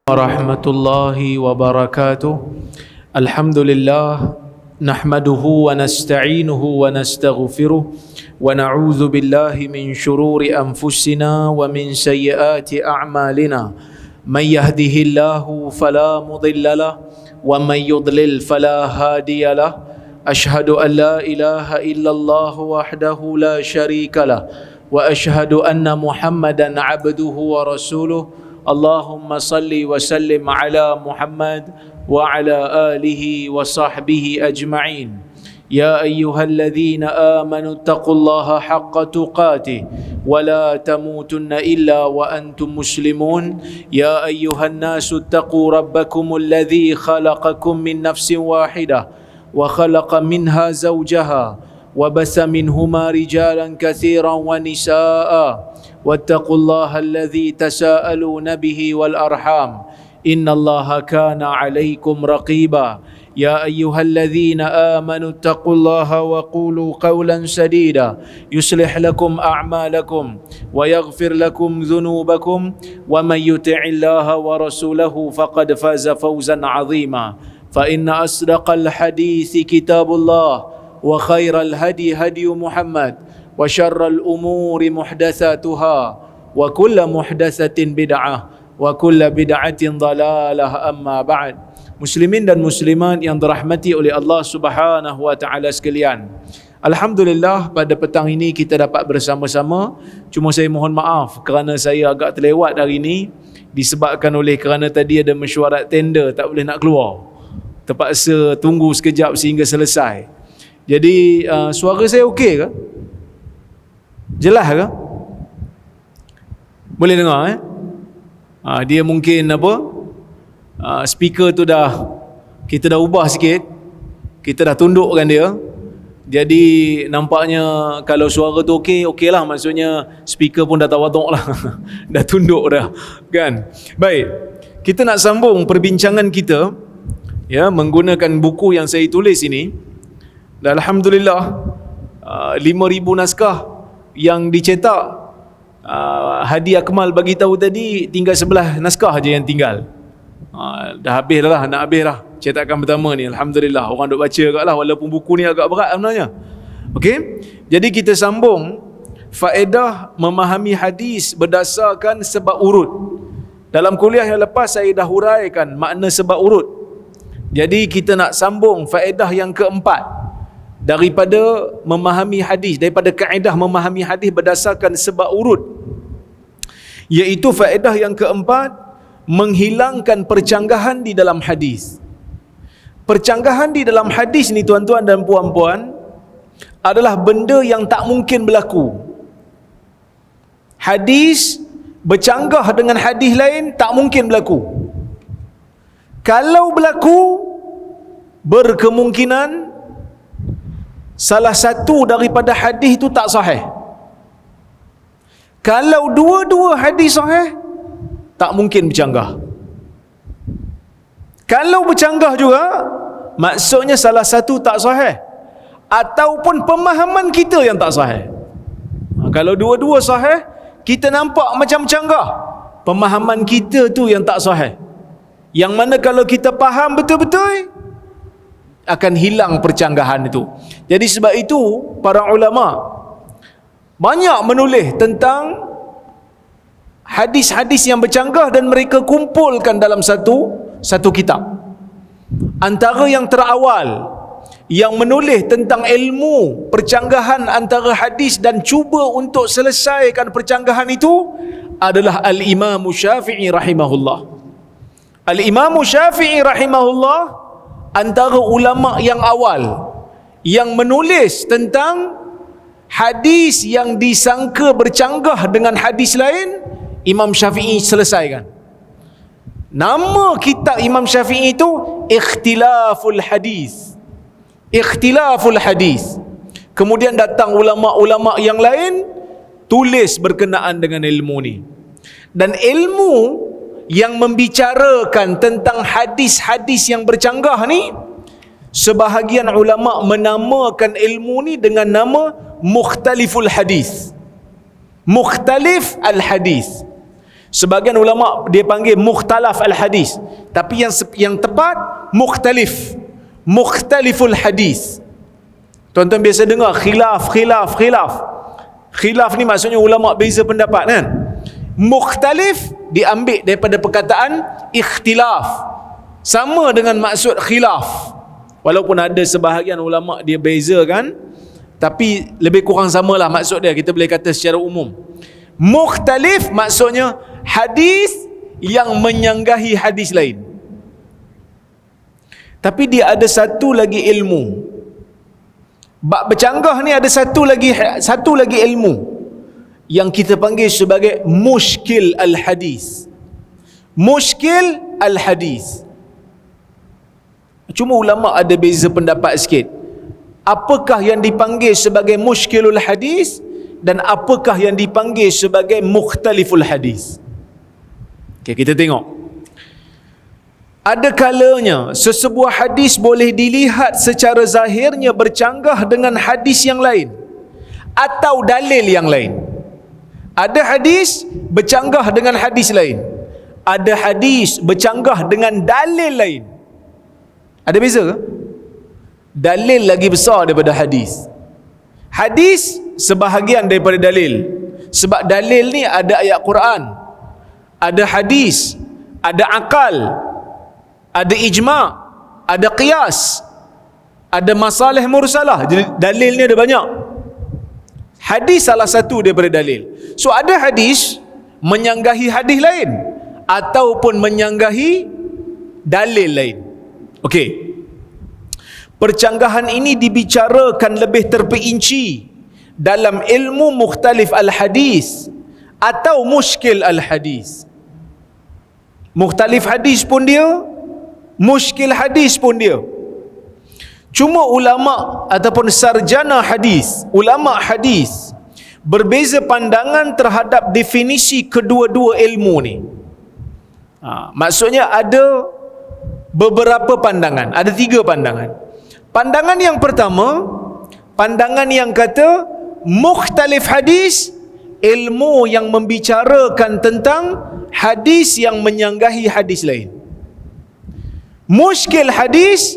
Warahmatullahi wabarakatuh. Alhamdulillah nahmaduhu wa nasta'inuhu wa nastaghfiruh wa na'udzu billahi min shururi anfusina wa min sayyiati a'malina. Man yahdihillahu fala mudilla lahu wa man yudlil fala hadiya lahu. Ashhadu an la ilaha illallah wahdahu la syarika lahu wa ashhadu anna Muhammadan 'abduhu wa rasuluh. Allahumma salli wa sallim ala Muhammad wa ala alihi wa sahbihi ajma'in. Ya ayyuhalladzina amanu taqullaha haqqa tuqatih wa la tamutunna illa wa antum muslimun. Ya ayyuhan nasu taqu rabbakumul ladzi khalaqakum min nafsin wahidah wa khalaqa minha zawjaha wa basa minhuma rijalan katsiran wa nisaa. واتقوا الله الذي تساءلون به والأرحام إن الله كان عليكم رقيبا يا أيها الذين آمنوا اتقوا الله وقولوا قولا سديدا يصلح لكم أعمالكم ويغفر لكم ذنوبكم ومن يطع الله ورسوله فقد فاز فوزا عظيما فإن أصدق الحديث كتاب الله وخير الهدي هدي محمد وشر الأمور محدثاتها وكل محدثة بدعة وكل بدعة ضلالة أما بعد. Muslimin dan muslimat yang dirahmati oleh Allah Subhanahu wa taala sekalian. Alhamdulillah pada petang ini kita dapat bersama-sama. Cuma saya mohon maaf kerana saya agak terlewat hari ini disebabkan oleh kerana tadi ada mesyuarat tender tak boleh nak keluar. Terpaksa tunggu sekejap sehingga selesai. Jadi suara saya okey ke? Jelas ke? Boleh dengar dia mungkin speaker tu kita dah ubah sikit. Kita dah tundukkan dia. Jadi nampaknya kalau suara tu okey lah, maksudnya speaker pun dah tawaduk lah. Dah tunduk dah, kan? Baik. Kita nak sambung perbincangan kita menggunakan buku yang saya tulis ini. Dan alhamdulillah 5,000 naskah yang dicetak. Hadi Akmal bagi tahu tadi tinggal 11 naskah aja yang tinggal. Dah habis dah lah, nak habis dah cetakan pertama ni. Alhamdulillah orang duk baca kat lah, walaupun buku ni agak berat sebenarnya. Okey, jadi kita sambung faedah memahami hadis berdasarkan sebab urut. Dalam kuliah yang lepas saya dah huraikan makna sebab urut. Jadi kita nak sambung faedah yang keempat daripada memahami hadis, daripada kaedah memahami hadis berdasarkan sebab urut, iaitu faedah yang keempat, menghilangkan percanggahan di dalam hadis. Percanggahan di dalam hadis ni tuan-tuan dan puan-puan adalah benda yang tak mungkin berlaku. Hadis bercanggah dengan hadis lain tak mungkin berlaku. Kalau berlaku, berkemungkinan salah satu daripada hadis itu tak sahih. Kalau dua-dua hadis sahih, tak mungkin bercanggah. Kalau bercanggah juga, maksudnya salah satu tak sahih ataupun pemahaman kita yang tak sahih. Kalau dua-dua sahih, kita nampak macam bercanggah. Pemahaman kita tu yang tak sahih. Yang mana kalau kita faham betul-betul, akan hilang percanggahan itu. Jadi sebab itu para ulama banyak menulis tentang hadis-hadis yang bercanggah dan mereka kumpulkan dalam satu kitab. Antara yang terawal yang menulis tentang ilmu percanggahan antara hadis dan cuba untuk selesaikan percanggahan itu adalah Al-Imam Syafi'i rahimahullah. Al-Imam Syafi'i rahimahullah antara ulama yang awal yang menulis tentang hadis yang disangka bercanggah dengan hadis lain, Imam Syafi'i selesaikan. Nama kitab Imam Syafi'i itu Ikhtilaful Hadis. Ikhtilaful Hadis. Kemudian datang ulama-ulama yang lain tulis berkenaan dengan ilmu ni. Dan ilmu yang membicarakan tentang hadis-hadis yang bercanggah ni, sebahagian ulama menamakan ilmu ni dengan nama Mukhtaliful Hadis. Mukhtalif al-Hadis. Sebagian ulama dia panggil mukhtalaf al-hadis, tapi yang tepat mukhtaliful hadis. Tuan-tuan biasa dengar khilaf. Khilaf ni maksudnya ulama beza pendapat kan. Mukhtalif diambil daripada perkataan ikhtilaf, sama dengan maksud khilaf. Walaupun ada sebahagian ulama dia bezakan, tapi lebih kurang samalah maksud dia, kita boleh kata secara umum. Mukhtalif maksudnya hadis yang menyanggahi hadis lain. Tapi dia ada satu lagi ilmu. Bab bercanggah ni ada satu lagi ilmu yang kita panggil sebagai mushkil al-hadis. Mushkil al-hadis. Cuma ulama ada beza pendapat sikit. Apakah yang dipanggil sebagai mushkilul hadis dan apakah yang dipanggil sebagai mukhtaliful hadis? Okay, kita tengok. Ada kalanya sesebuah hadis boleh dilihat secara zahirnya bercanggah dengan hadis yang lain atau dalil yang lain. Ada hadis bercanggah dengan hadis lain, ada hadis bercanggah dengan dalil lain. Ada beza ke? Dalil lagi besar daripada hadis. Hadis sebahagian daripada dalil. Sebab dalil ni ada ayat Quran, ada hadis, ada akal, ada ijma', ada qiyas, ada masalih mursalah. Jadi dalil ni ada banyak. Hadis salah satu daripada dalil. So ada hadis menyanggahi hadis lain ataupun menyanggahi dalil lain. Okey. Percanggahan ini dibicarakan lebih terperinci dalam ilmu mukhtalif al-hadis atau mushkil al-hadis. Mukhtalif hadis pun dia, mushkil hadis pun dia. Cuma ulama ataupun sarjana hadis, ulama hadis berbeza pandangan terhadap definisi kedua-dua ilmu ni. Maksudnya ada beberapa pandangan, ada 3 pandangan. Pandangan yang pertama, pandangan yang kata mukhtalif hadis, ilmu yang membicarakan tentang hadis yang menyanggahi hadis lain. Mushkil hadis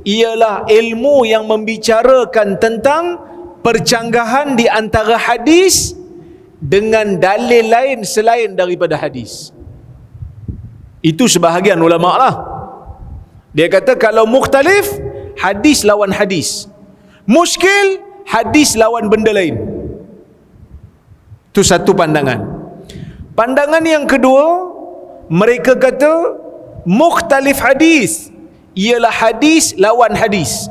ialah ilmu yang membicarakan tentang percanggahan di antara hadis dengan dalil lain selain daripada hadis. Itu sebahagian ulama lah. Dia kata kalau mukhtalif, hadis lawan hadis. Mushkil, hadis lawan benda lain. Itu satu pandangan. Pandangan yang kedua, mereka kata mukhtalif hadis ialah hadis lawan hadis.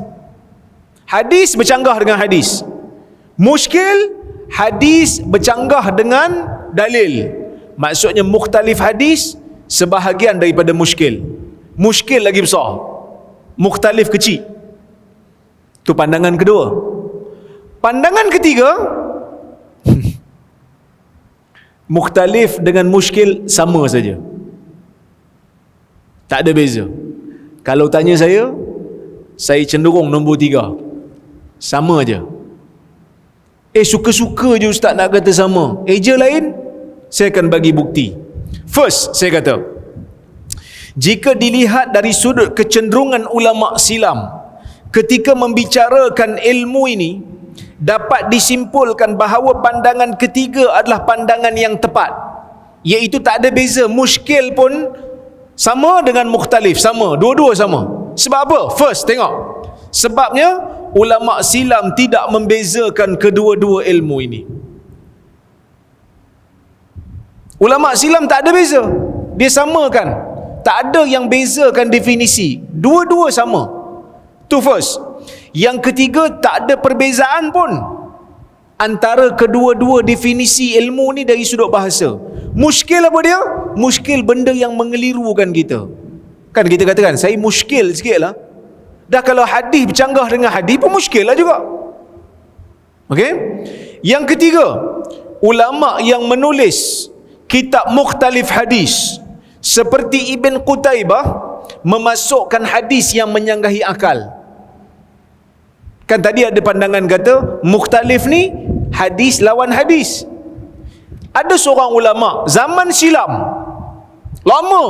Hadis bercanggah dengan hadis. Mushkil, hadis bercanggah dengan dalil. Maksudnya mukhtalif hadis sebahagian daripada mushkil. Mushkil lagi besar, mukhtalif kecil. Itu pandangan kedua. Pandangan ketiga, mukhtalif dengan mushkil sama saja, tak ada beza. Kalau tanya saya cenderung nombor 3, sama aja. Suka-suka je ustaz nak kata sama. Je lain, saya akan bagi bukti. First, saya kata, jika dilihat dari sudut kecenderungan ulama silam ketika membicarakan ilmu ini, dapat disimpulkan bahawa pandangan ketiga adalah pandangan yang tepat, iaitu tak ada beza. Mushkil pun sama dengan mukhtalif, sama, dua-dua sama. Sebab apa? First, tengok. Sebabnya ulama silam tidak membezakan kedua-dua ilmu ini. Ulama silam tak ada beza, dia samakan. Tak ada yang bezakan definisi, dua-dua sama. Tu first. Yang ketiga, tak ada perbezaan pun antara kedua-dua definisi ilmu ni dari sudut bahasa. Mushkil apa dia? Mushkil benda yang mengelirukan kita. Kan kita katakan, saya mushkil sikit lah. Dah kalau hadis bercanggah dengan hadis pun mushkil lah juga. Okey? Yang ketiga, ulama yang menulis kitab mukhtalif hadis seperti Ibn Qutaibah memasukkan hadis yang menyanggahi akal. Kan tadi ada pandangan kata mukhtalif ni hadis lawan hadis. Ada seorang ulama zaman silam lama,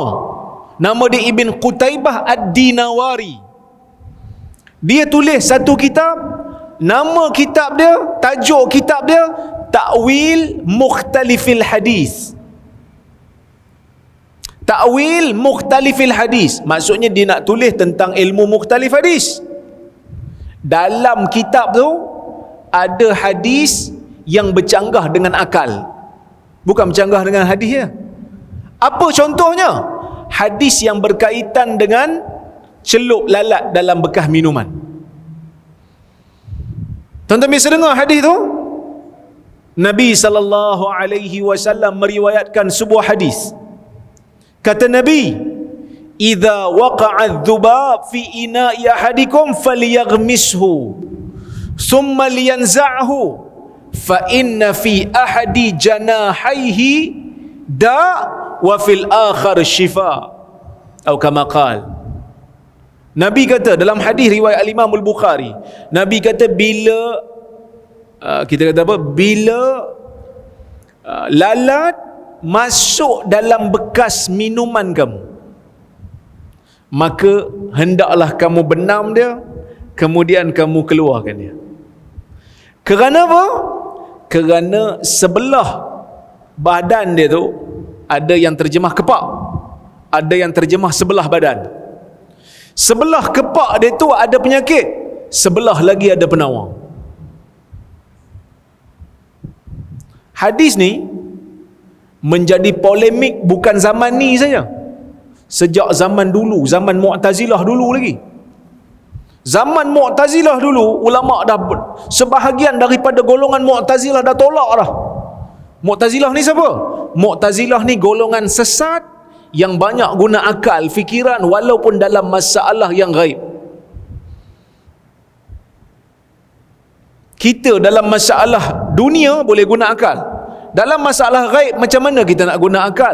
nama dia Ibn Qutaibah Ad-Dinawari. Dia tulis satu kitab, nama kitab dia, tajuk kitab dia Ta'wil Mukhtalifil Hadis. Ta'wil Mukhtalifil Hadis, maksudnya dia nak tulis tentang ilmu mukhtalif hadis. Dalam kitab tu ada hadis yang bercanggah dengan akal, bukan bercanggah dengan hadis ya. Apa contohnya? Hadis yang berkaitan dengan celup lalat dalam bekas minuman. Tuan-tuan biasa dengar hadis tu? Nabi SAW meriwayatkan sebuah hadis. Kata Nabi, "Idza waqa'a adh-dhubab fi ina'i ahadikum falyaghmishu, thumma liyanza'hu, fa inna fi ahadi janahaihi da' wa fil akhar shifa." Atau kama qala. Nabi kata dalam hadis riwayat Imam Al-Bukhari, Nabi kata bila kita kata apa? Bila lalat masuk dalam bekas minuman kamu, maka hendaklah kamu benam dia, kemudian kamu keluarkan dia. Kerana apa? Kerana sebelah badan dia tu, ada yang terjemah kepak, ada yang terjemah sebelah badan. Sebelah kepak dia tu ada penyakit, sebelah lagi ada penawar. Hadis ni menjadi polemik bukan zaman ni saja. Sejak zaman dulu, zaman Mu'tazilah dulu lagi. Zaman Mu'tazilah dulu, ulama dah, sebahagian daripada golongan Mu'tazilah dah tolak dah. Mu'tazilah ni siapa? Mu'tazilah ni golongan sesat yang banyak guna akal, fikiran walaupun dalam masalah yang gaib. Kita dalam masalah dunia boleh guna akal. Dalam masalah gaib macam mana kita nak guna akal?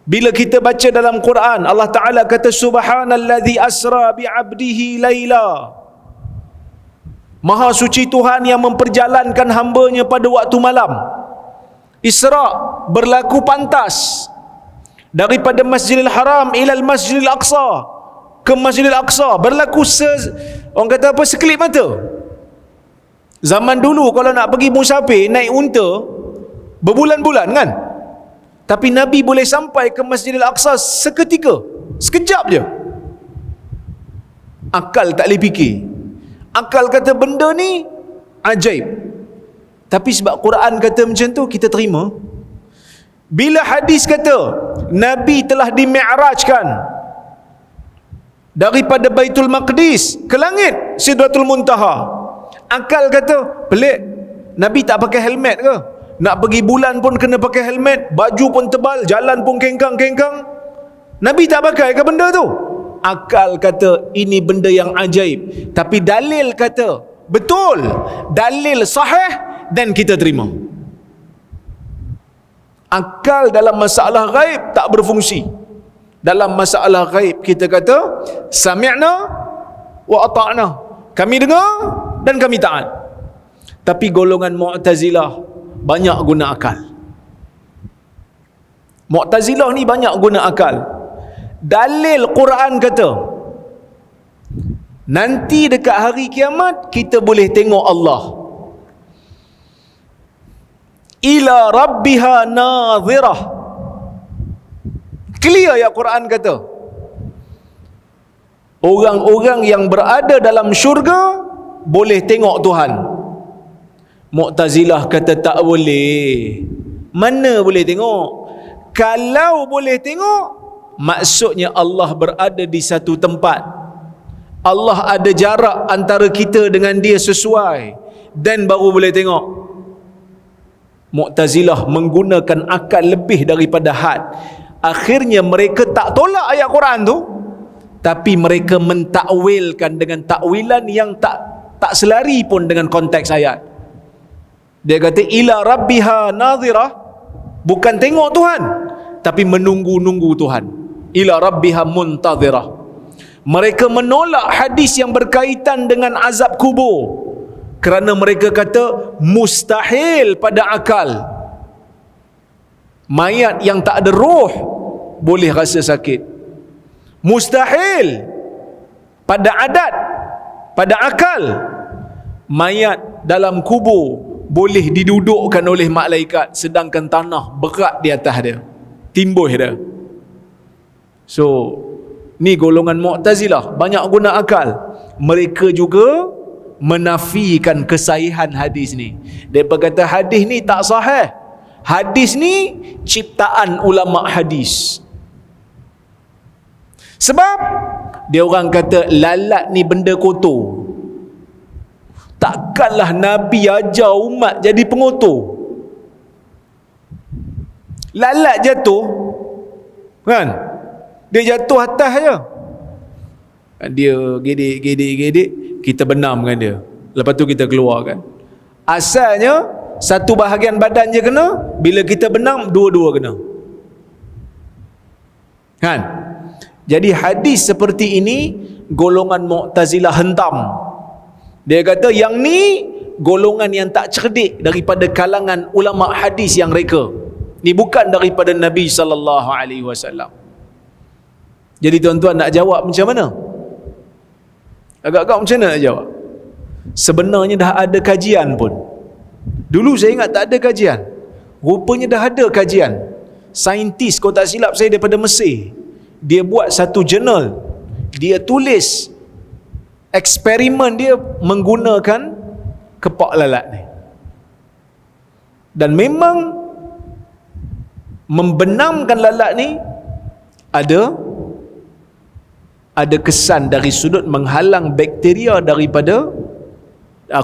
Bila kita baca dalam Quran, Allah Ta'ala kata subhanallazi asra bi'abdihi layla. Maha suci Tuhan yang memperjalankan hambanya pada waktu malam. Isra berlaku pantas daripada Masjidil Haram ilal Masjidil Aqsa ke Masjidil Aqsa, berlaku orang kata apa, sekelip mata. Zaman dulu kalau nak pergi musafir naik unta berbulan-bulan kan, tapi Nabi boleh sampai ke Masjidil Aqsa seketika, sekejap je. Akal tak boleh fikir. Akal kata benda ni ajaib, tapi sebab Quran kata macam tu, kita terima. Bila hadis kata Nabi telah dimi'rajkan daripada Baitul Maqdis ke langit Sidratul Muntaha, akal kata pelik, Nabi tak pakai helmet ke? Nak pergi bulan pun kena pakai helmet, baju pun tebal, jalan pun kengkang-kengkang, Nabi tak pakai ke benda tu? Akal kata ini benda yang ajaib, tapi dalil kata betul, dalil sahih, dan kita terima. Akal dalam masalah gaib tak berfungsi. Dalam masalah gaib kita kata sami'na wa ata'na, kami dengar dan kami taat. Tapi golongan Mu'tazilah banyak guna akal. Mu'tazilah ni banyak guna akal. Dalil Quran kata nanti dekat hari kiamat kita boleh tengok Allah. Ila rabbiha nadhirah. Clear ya Quran kata. Orang-orang yang berada dalam syurga boleh tengok Tuhan. Mu'tazilah kata tak boleh. Mana boleh tengok? Kalau boleh tengok, maksudnya Allah berada di satu tempat. Allah ada jarak antara kita dengan dia sesuai, dan baru boleh tengok. Mu'tazilah menggunakan akal lebih daripada had. Akhirnya mereka tak tolak ayat Quran tu, tapi mereka mentakwilkan dengan takwilan yang tak selari pun dengan konteks ayat. Dia kata ila rabbiha nadhirah, bukan tengok Tuhan, tapi menunggu-nunggu Tuhan. Ila rabbiha muntadhirah. Mereka menolak hadis yang berkaitan dengan azab kubur kerana mereka kata mustahil pada akal Mayat yang tak ada roh boleh rasa sakit. Mustahil pada adat, pada akal, mayat dalam kubur boleh didudukkan oleh malaikat, sedangkan tanah berat di atas dia, timbuh dia. So ni golongan Mu'tazilah banyak guna akal. Mereka juga menafikan kesahihan hadis ni. Mereka kata hadis ni tak sahih, hadis ni ciptaan ulama hadis. Sebab dia orang kata lalat ni benda kotor. Takkanlah Nabi ajar umat jadi pengotor. Lalat jatuh, kan? Dia jatuh atas je. Dia gedik, kita benamkan dia. Lepas tu kita keluarkan. Asalnya satu bahagian badan je kena, bila kita benam dua-dua kena. Kan? Jadi hadis seperti ini golongan Mu'tazilah hentam. Dia kata yang ni golongan yang tak cerdik daripada kalangan ulama hadis yang reka. Ni bukan daripada Nabi sallallahu alaihi wasallam. Jadi tuan-tuan nak jawab macam mana? Agak-agak macam mana nak jawab? Sebenarnya dah ada kajian pun. Dulu saya ingat tak ada kajian. Rupanya dah ada kajian. Saintis, kalau tak silap saya, daripada Mesir. Dia buat satu jurnal. Dia tulis eksperimen dia menggunakan kepak lalat ni. Dan memang membenamkan lalat ni ada kesan dari sudut menghalang bakteria daripada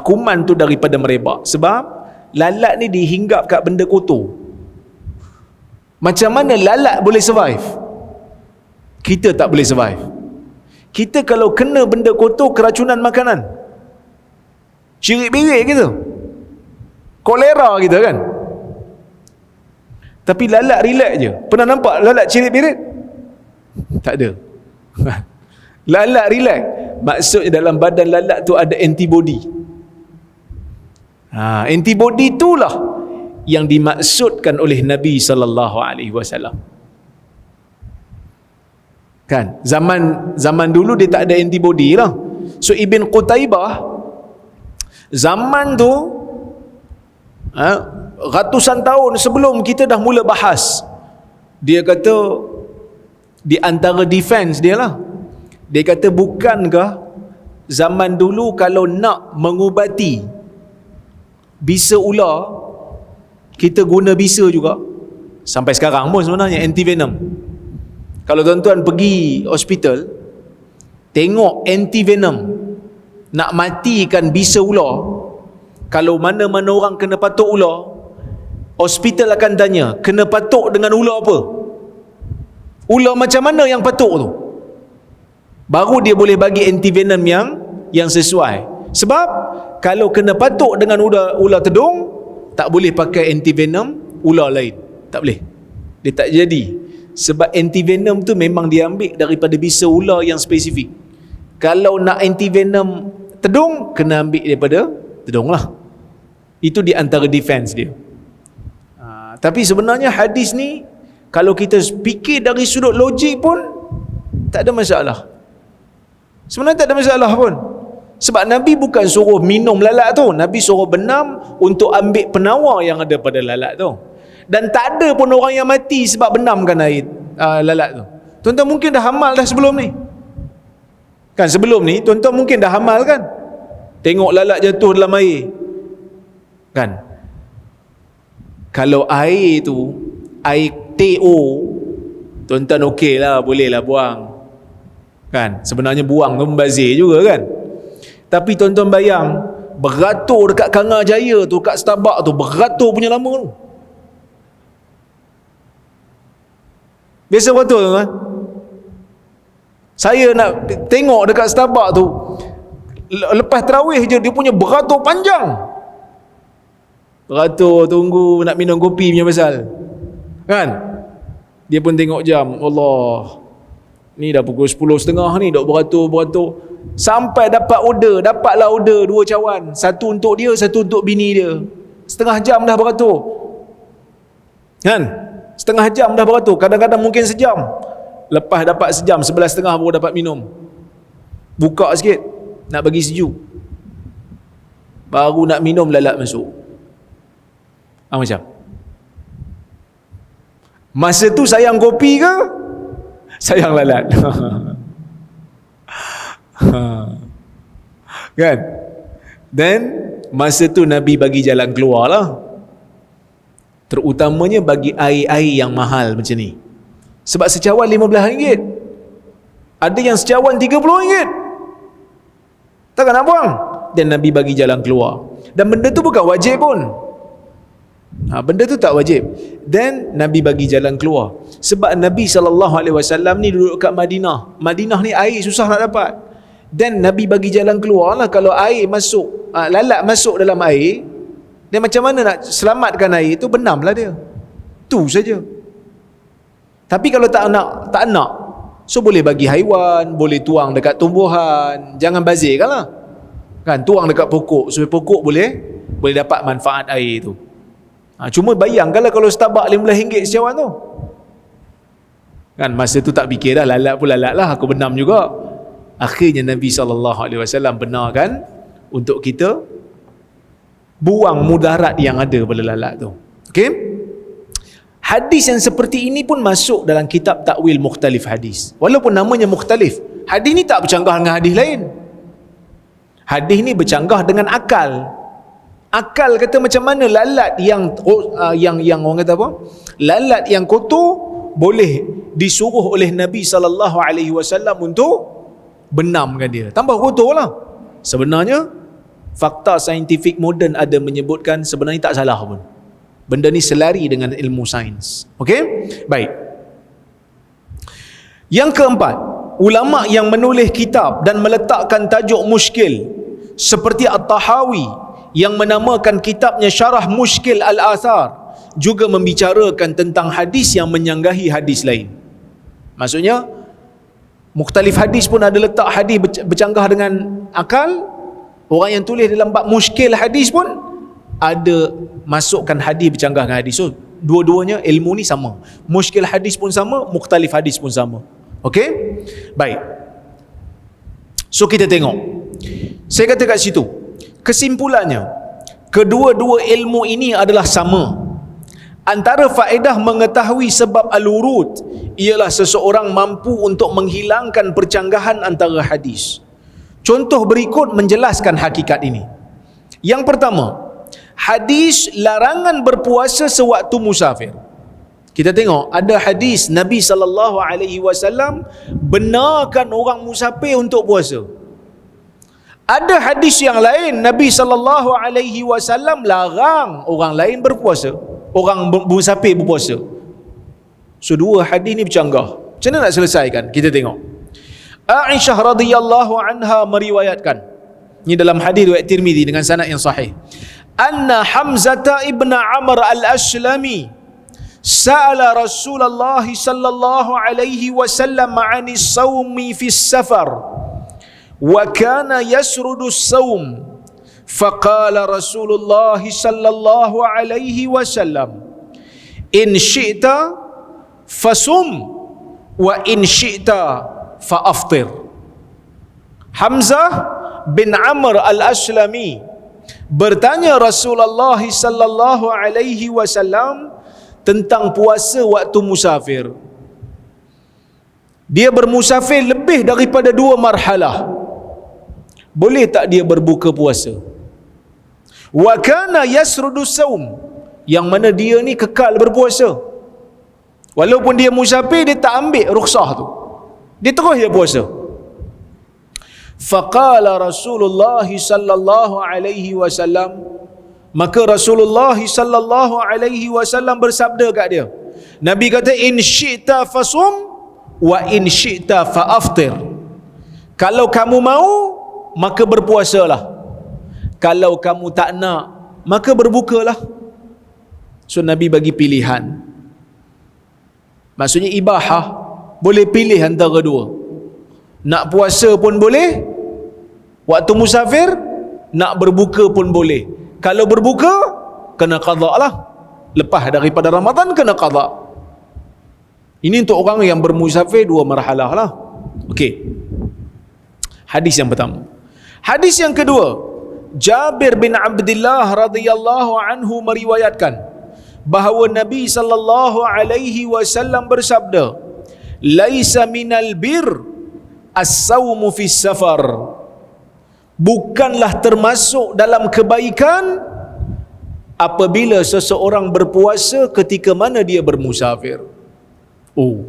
kuman tu daripada merebak. Sebab lalat ni dihinggap kat benda kotor. Macam mana lalat boleh survive? Kita tak boleh survive. Kita kalau kena benda kotor, keracunan makanan, cirit-birit kita, kolera kita, kan? Tapi lalat relax je. Pernah nampak lalat cirit-birit? Tak ada. Lalat relax. Maksudnya dalam badan lalat tu ada antibody. Antibody itulah yang dimaksudkan oleh Nabi sallallahu alaihi wasallam. Kan? Zaman dulu dia tak ada antibody lah. So Ibn Qutaibah zaman tu ratusan tahun sebelum kita dah mula bahas. Dia kata di antara defense dia lah, dia kata bukankah zaman dulu kalau nak mengubati bisa ular, kita guna bisa juga. Sampai sekarang pun sebenarnya antivenom. Kalau tuan-tuan pergi hospital, tengok antivenom, nak matikan bisa ular, kalau mana-mana orang kena patuk ular, hospital akan tanya, kena patuk dengan ular apa? Ular macam mana yang patuk tu? Baru dia boleh bagi antivenom yang sesuai. Sebab kalau kena patuk dengan ular tedung, tak boleh pakai antivenom ular lain. Tak boleh. Dia tak jadi. Sebab antivenom tu memang diambil daripada bisa ular yang spesifik. Kalau nak antivenom tedung, kena ambil daripada tedung lah. Itu di antara defense dia. Tapi sebenarnya hadis ni, kalau kita fikir dari sudut logik pun tak ada masalah. Sebenarnya tak ada masalah pun. Sebab Nabi bukan suruh minum lalat tu, Nabi suruh benam untuk ambil penawar yang ada pada lalat tu. Dan tak ada pun orang yang mati sebab benamkan air lalat tu. Tuan-tuan mungkin dah hamal dah sebelum ni. Kan sebelum ni tuan-tuan mungkin dah hamal kan? Tengok lalat jatuh dalam air. Kan? Kalau air tu air TO, tuan-tuan okey lah, boleh lah buang. Kan? Sebenarnya buang tu membazir juga kan? Tapi tuan-tuan bayang, beratur dekat Kangar Jaya tu, kat Starbucks tu, beratur punya lama tu. Biasa beratur tuan-tuan. Saya nak tengok dekat Starbucks tu, lepas tarawih je dia punya beratur panjang. Beratur tunggu nak minum kopi punya pasal. Kan? Dia pun tengok jam. Allah, ni dah pukul 10.30 ni, dok beratur. Sampai dapat order. Dapatlah order 2 cawan. Satu untuk dia, satu untuk bini dia. Setengah jam dah beratur. Kan? Setengah jam dah beratur, kadang-kadang mungkin sejam. Lepas dapat sejam, 11.30 baru dapat minum. Buka sikit, nak bagi sejuk. Baru nak minum, lalat masuk. Macam masa tu sayang kopi ke sayang lalat? Kan? Dan masa tu Nabi bagi jalan keluar lah, terutamanya bagi air-air yang mahal macam ni. Sebab secawan RM15, ada yang secawan RM30, takkan nak buang. Dan Nabi bagi jalan keluar, dan benda tu bukan wajib pun. Benda tu tak wajib. Dan Nabi bagi jalan keluar. Sebab Nabi SAW ni duduk kat Madinah. Madinah ni air susah nak dapat. Dan Nabi bagi jalan keluar lah. Kalau air masuk, lalat masuk dalam air, dia macam mana nak selamatkan air tu? Benamlah dia. Tu saja. Tapi kalau tak nak, so boleh bagi haiwan, boleh tuang dekat tumbuhan. Jangan bazirkan lah. Kan, tuang dekat pokok supaya pokok boleh dapat manfaat air tu. Cuma bayangkanlah kalau Starbucks RM15 secawan tu. Kan, masa tu tak fikir dah, lalat pun lalat lah, aku benam juga. Akhirnya Nabi SAW benarkan untuk kita buang mudarat yang ada pada lalat tu. Okey? Hadis yang seperti ini pun masuk dalam kitab Takwil Mukhtalif Hadis. Walaupun namanya mukhtalif, hadis ni tak bercanggah dengan hadis lain. Hadis ni bercanggah dengan akal. Akal kata macam mana lalat yang orang kata apa? Lalat yang kotor boleh disuruh oleh Nabi SAW untuk benamkan dia. Tambah kotor lah. Sebenarnya fakta saintifik moden ada menyebutkan sebenarnya tak salah pun. Benda ni selari dengan ilmu sains. Okey? Baik. Yang keempat, ulama yang menulis kitab dan meletakkan tajuk muskil seperti At-Tahawi yang menamakan kitabnya Syarah Mushkil Al-Athar juga membicarakan tentang hadis yang menyanggahi hadis lain. Maksudnya mukhtalif hadis pun ada letak hadis bercanggah dengan akal. Orang yang tulis dalam bab mushkil hadis pun ada masukkan hadis bercanggah dengan hadis. So dua-duanya ilmu ni sama. Mushkil hadis pun sama, mukhtalif hadis pun sama. Okey? Baik. So kita tengok. Saya kata kat situ, kesimpulannya, kedua-dua ilmu ini adalah sama. Antara faedah mengetahui sebab al-wurud ialah seseorang mampu untuk menghilangkan percanggahan antara hadis. Contoh berikut menjelaskan hakikat ini. Yang pertama, hadis larangan berpuasa sewaktu musafir. Kita tengok ada hadis Nabi SAW benarkan orang musafir untuk puasa. Ada hadis yang lain Nabi SAW larang orang lain berpuasa, orang musafir berpuasa. So dua hadis ni bercanggah. Macam mana nak selesaikan? Kita tengok. Aisyah radhiyallahu anha meriwayatkan, ini dalam hadis riwayat Tirmizi dengan sanad yang sahih, anna Hamzah ibn Amr al-Aslami sa'ala Rasulullah sallallahu alaihi wasallam 'anis shaumi fi safar wa kana yasrudu as-saum faqala Rasulullah sallallahu alaihi wasallam in syi'ta fasum wa in syi'ta fa'aftir. Hamzah bin Amr al-Aslami bertanya Rasulullah sallallahu alaihi wasallam tentang puasa waktu musafir. Dia bermusafir lebih daripada 2 marhalah. Boleh tak dia berbuka puasa? Wa kana yasrudu saum, yang mana dia ni kekal berpuasa. Walaupun dia musafir, dia tak ambil rukhsah tu, dia terus dia puasa. Faqala Rasulullah sallallahu alaihi wasallam, maka Rasulullah sallallahu alaihi wasallam bersabda kat dia, Nabi kata, in syi'ta fasum wa in syi'ta fa'aftir. Kalau kamu mau, maka berpuasalah. Kalau kamu tak nak, maka berbukalah. So Nabi bagi pilihan. Maksudnya ibahah, boleh pilih antara dua. Nak puasa pun boleh, waktu musafir, nak berbuka pun boleh. Kalau berbuka, kena qadha lah. Lepas daripada Ramadan, kena qadha. Ini untuk orang yang bermusafir 2 marhalah lah. Okey. Hadis yang pertama. Hadis yang kedua, Jabir bin Abdullah radhiyallahu anhu meriwayatkan bahawa Nabi sallallahu alaihi wasallam bersabda, "Laisa minal bir as-saumu fis safar." Bukanlah termasuk dalam kebaikan apabila seseorang berpuasa ketika mana dia bermusafir. Oh,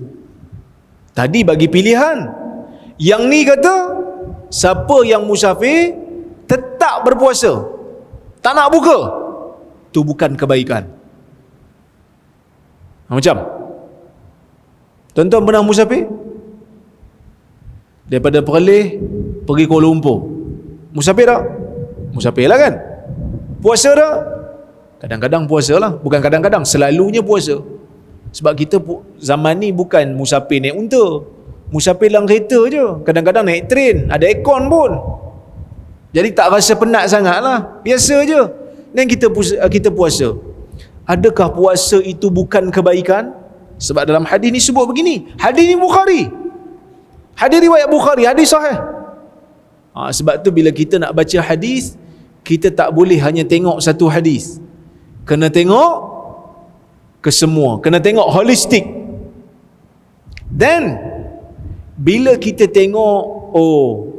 tadi bagi pilihan. Yang ni kata, siapa yang musafir tetap berpuasa, tak nak buka, tu bukan kebaikan. Macam tuan-tuan pernah musafir daripada Perlis pergi Kuala Lumpur, musafir tak? Musafir lah kan? Puasa tak? Kadang-kadang puasa lah. Bukan kadang-kadang, selalunya puasa. Sebab kita zaman ni bukan musafir naik unta, musafir dalam kereta je. Kadang-kadang naik train, ada aircon pun, jadi tak rasa penat sangat lah, biasa je. Dan kita puasa. Adakah puasa itu bukan kebaikan? Sebab dalam hadis ni sebut begini. Hadis ni Bukhari, hadis riwayat Bukhari, hadis sahih. Sebab tu bila kita nak baca hadis, kita tak boleh hanya tengok satu hadis, kena tengok ke semua, kena tengok holistik. Dan bila kita tengok, oh,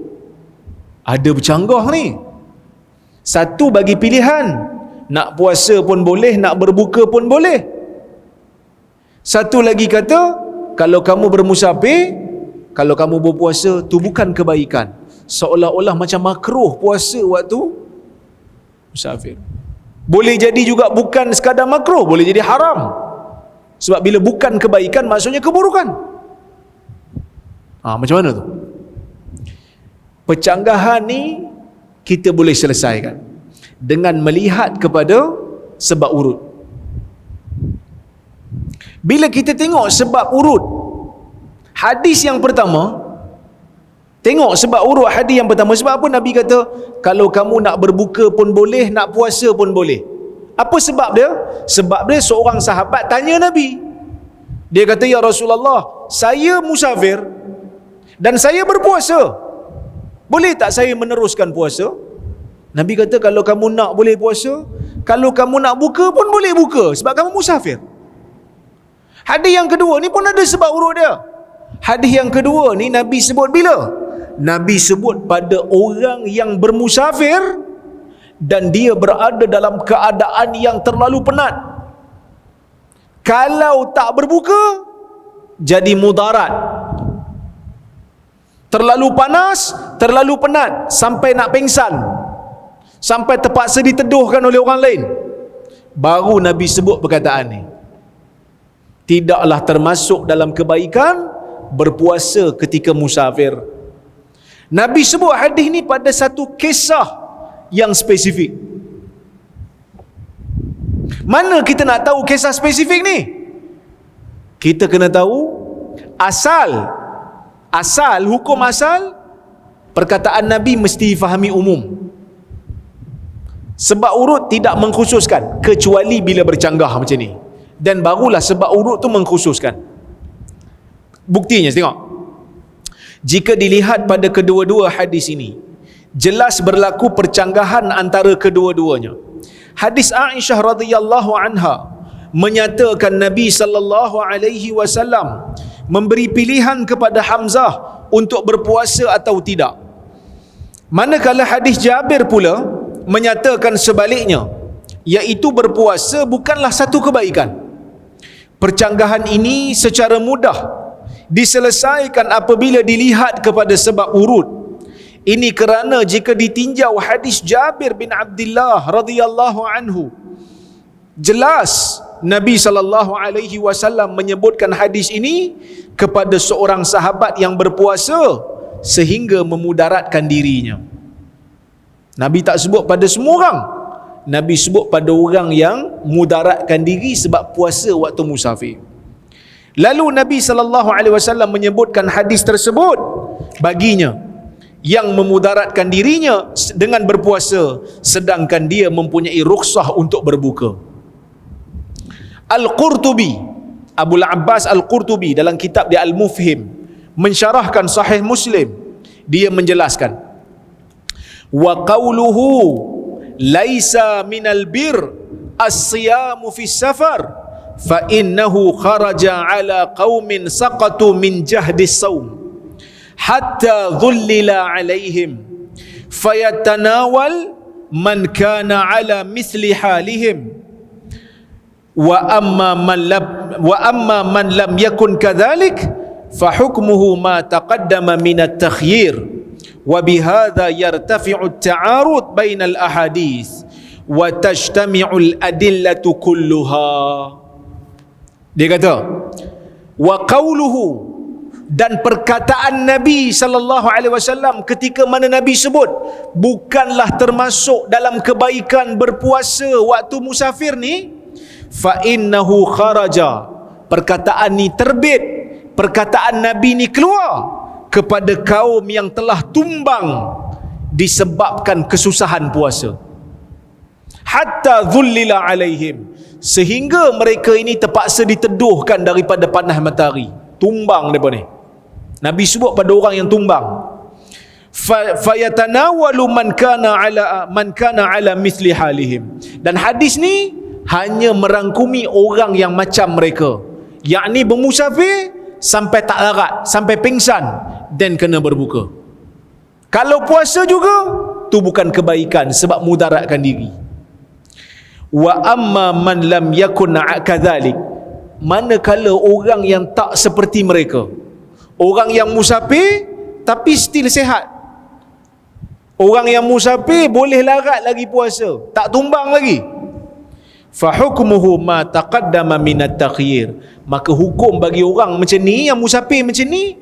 ada bercanggah ni, satu bagi pilihan, nak puasa pun boleh, nak berbuka pun boleh. Satu lagi kata, kalau kamu bermusafir, kalau kamu berpuasa, tu bukan kebaikan. Seolah-olah macam makruh puasa waktu musafir. Boleh jadi juga bukan sekadar makruh, boleh jadi haram. Sebab bila bukan kebaikan, maksudnya keburukan. Macam mana tu? Percanggahan ni kita boleh selesaikan dengan melihat kepada sebab urut. Bila kita tengok sebab urut hadis yang pertama, tengok sebab urut hadis yang pertama. Sebab apa Nabi kata kalau kamu nak berbuka pun boleh, nak puasa pun boleh? Apa sebab dia? Sebab dia seorang sahabat tanya Nabi. Dia kata, "Ya Rasulullah, saya musafir dan saya berpuasa, boleh tak saya meneruskan puasa?" Nabi kata, kalau kamu nak boleh puasa, kalau kamu nak buka pun boleh buka, sebab kamu musafir. Hadis yang kedua ni pun ada sebab urut dia. Hadis yang kedua ni Nabi sebut bila? Nabi sebut pada orang yang bermusafir dan dia berada dalam keadaan yang terlalu penat. Kalau tak berbuka, jadi mudarat. Terlalu panas, terlalu penat, sampai nak pengsan, sampai terpaksa diteduhkan oleh orang lain. Baru Nabi sebut perkataan ni. Tidaklah termasuk dalam kebaikan berpuasa ketika musafir. Nabi sebut hadis ni pada satu kisah yang spesifik. Mana kita nak tahu kisah spesifik ni? Kita kena tahu asal hukum asal perkataan Nabi mesti fahami umum. Sebab urut tidak mengkhususkan kecuali bila bercanggah macam ni, dan barulah sebab urut tu mengkhususkan. Buktinya tengok, jika dilihat pada kedua-dua hadis ini, jelas berlaku percanggahan antara kedua-duanya. Hadis Aisyah radhiyallahu anha menyatakan Nabi sallallahu alaihi wasallam memberi pilihan kepada Hamzah untuk berpuasa atau tidak. Manakala hadis Jabir pula menyatakan sebaliknya, iaitu berpuasa bukanlah satu kebaikan. Percanggahan ini secara mudah diselesaikan apabila dilihat kepada sebab urut. Ini kerana jika ditinjau hadis Jabir bin Abdullah radhiyallahu anhu, jelas Nabi sallallahu alaihi wasallam menyebutkan hadis ini kepada seorang sahabat yang berpuasa sehingga memudaratkan dirinya. Nabi tak sebut pada semua orang. Nabi sebut pada orang yang mudaratkan diri sebab puasa waktu musafir. Lalu Nabi sallallahu alaihi wasallam menyebutkan hadis tersebut baginya yang memudaratkan dirinya dengan berpuasa, sedangkan dia mempunyai rukhsah untuk berbuka. Al-Qurtubi Abul Abbas Al-Qurtubi dalam kitab dia Al-Mufhim mensyarahkan Sahih Muslim, dia menjelaskan, wa qawluhu laisa minal bir as-siyamu fi safar fa innahu kharaja ala qaumin saqatu min jahdis saum hatta dhullila alaihim fayatanawal man kana ala mithli halihim wa amma man lam yakun kadhalik fa hukmuhu ma taqaddama min at-takhyir wa bihadha yartafi'u at-ta'arud bainal ahadits wa tajtami'u al-adillatu kulluha. Dia kata, wa qawluhu, dan perkataan Nabi sallallahu alaihi wasallam ketika mana Nabi sebut bukanlah termasuk dalam kebaikan berpuasa waktu musafir ni, fa innahu kharaja, perkataan ni terbit, perkataan Nabi ni keluar kepada kaum yang telah tumbang disebabkan kesusahan puasa, hatta dhullila alaihim, sehingga mereka ini terpaksa diteduhkan daripada panas matahari, tumbang depa ni. Nabi sebut pada orang yang tumbang. Fayatanawalu man kana ala mithli halihim. Dan hadis ni hanya merangkumi orang yang macam mereka, yakni bermusafir sampai tak larat, sampai pingsan dan kena berbuka. Kalau puasa juga tu bukan kebaikan sebab mudaratkan diri. Wa amma man lam yakun kadzalik, manakala orang yang tak seperti mereka, orang yang musafir tapi still sihat, orang yang musafir boleh larat lagi puasa, tak tumbang lagi, fa hukmuhu ma taqaddama min at-takhyir, maka hukum bagi orang macam ni, yang musafir macam ni,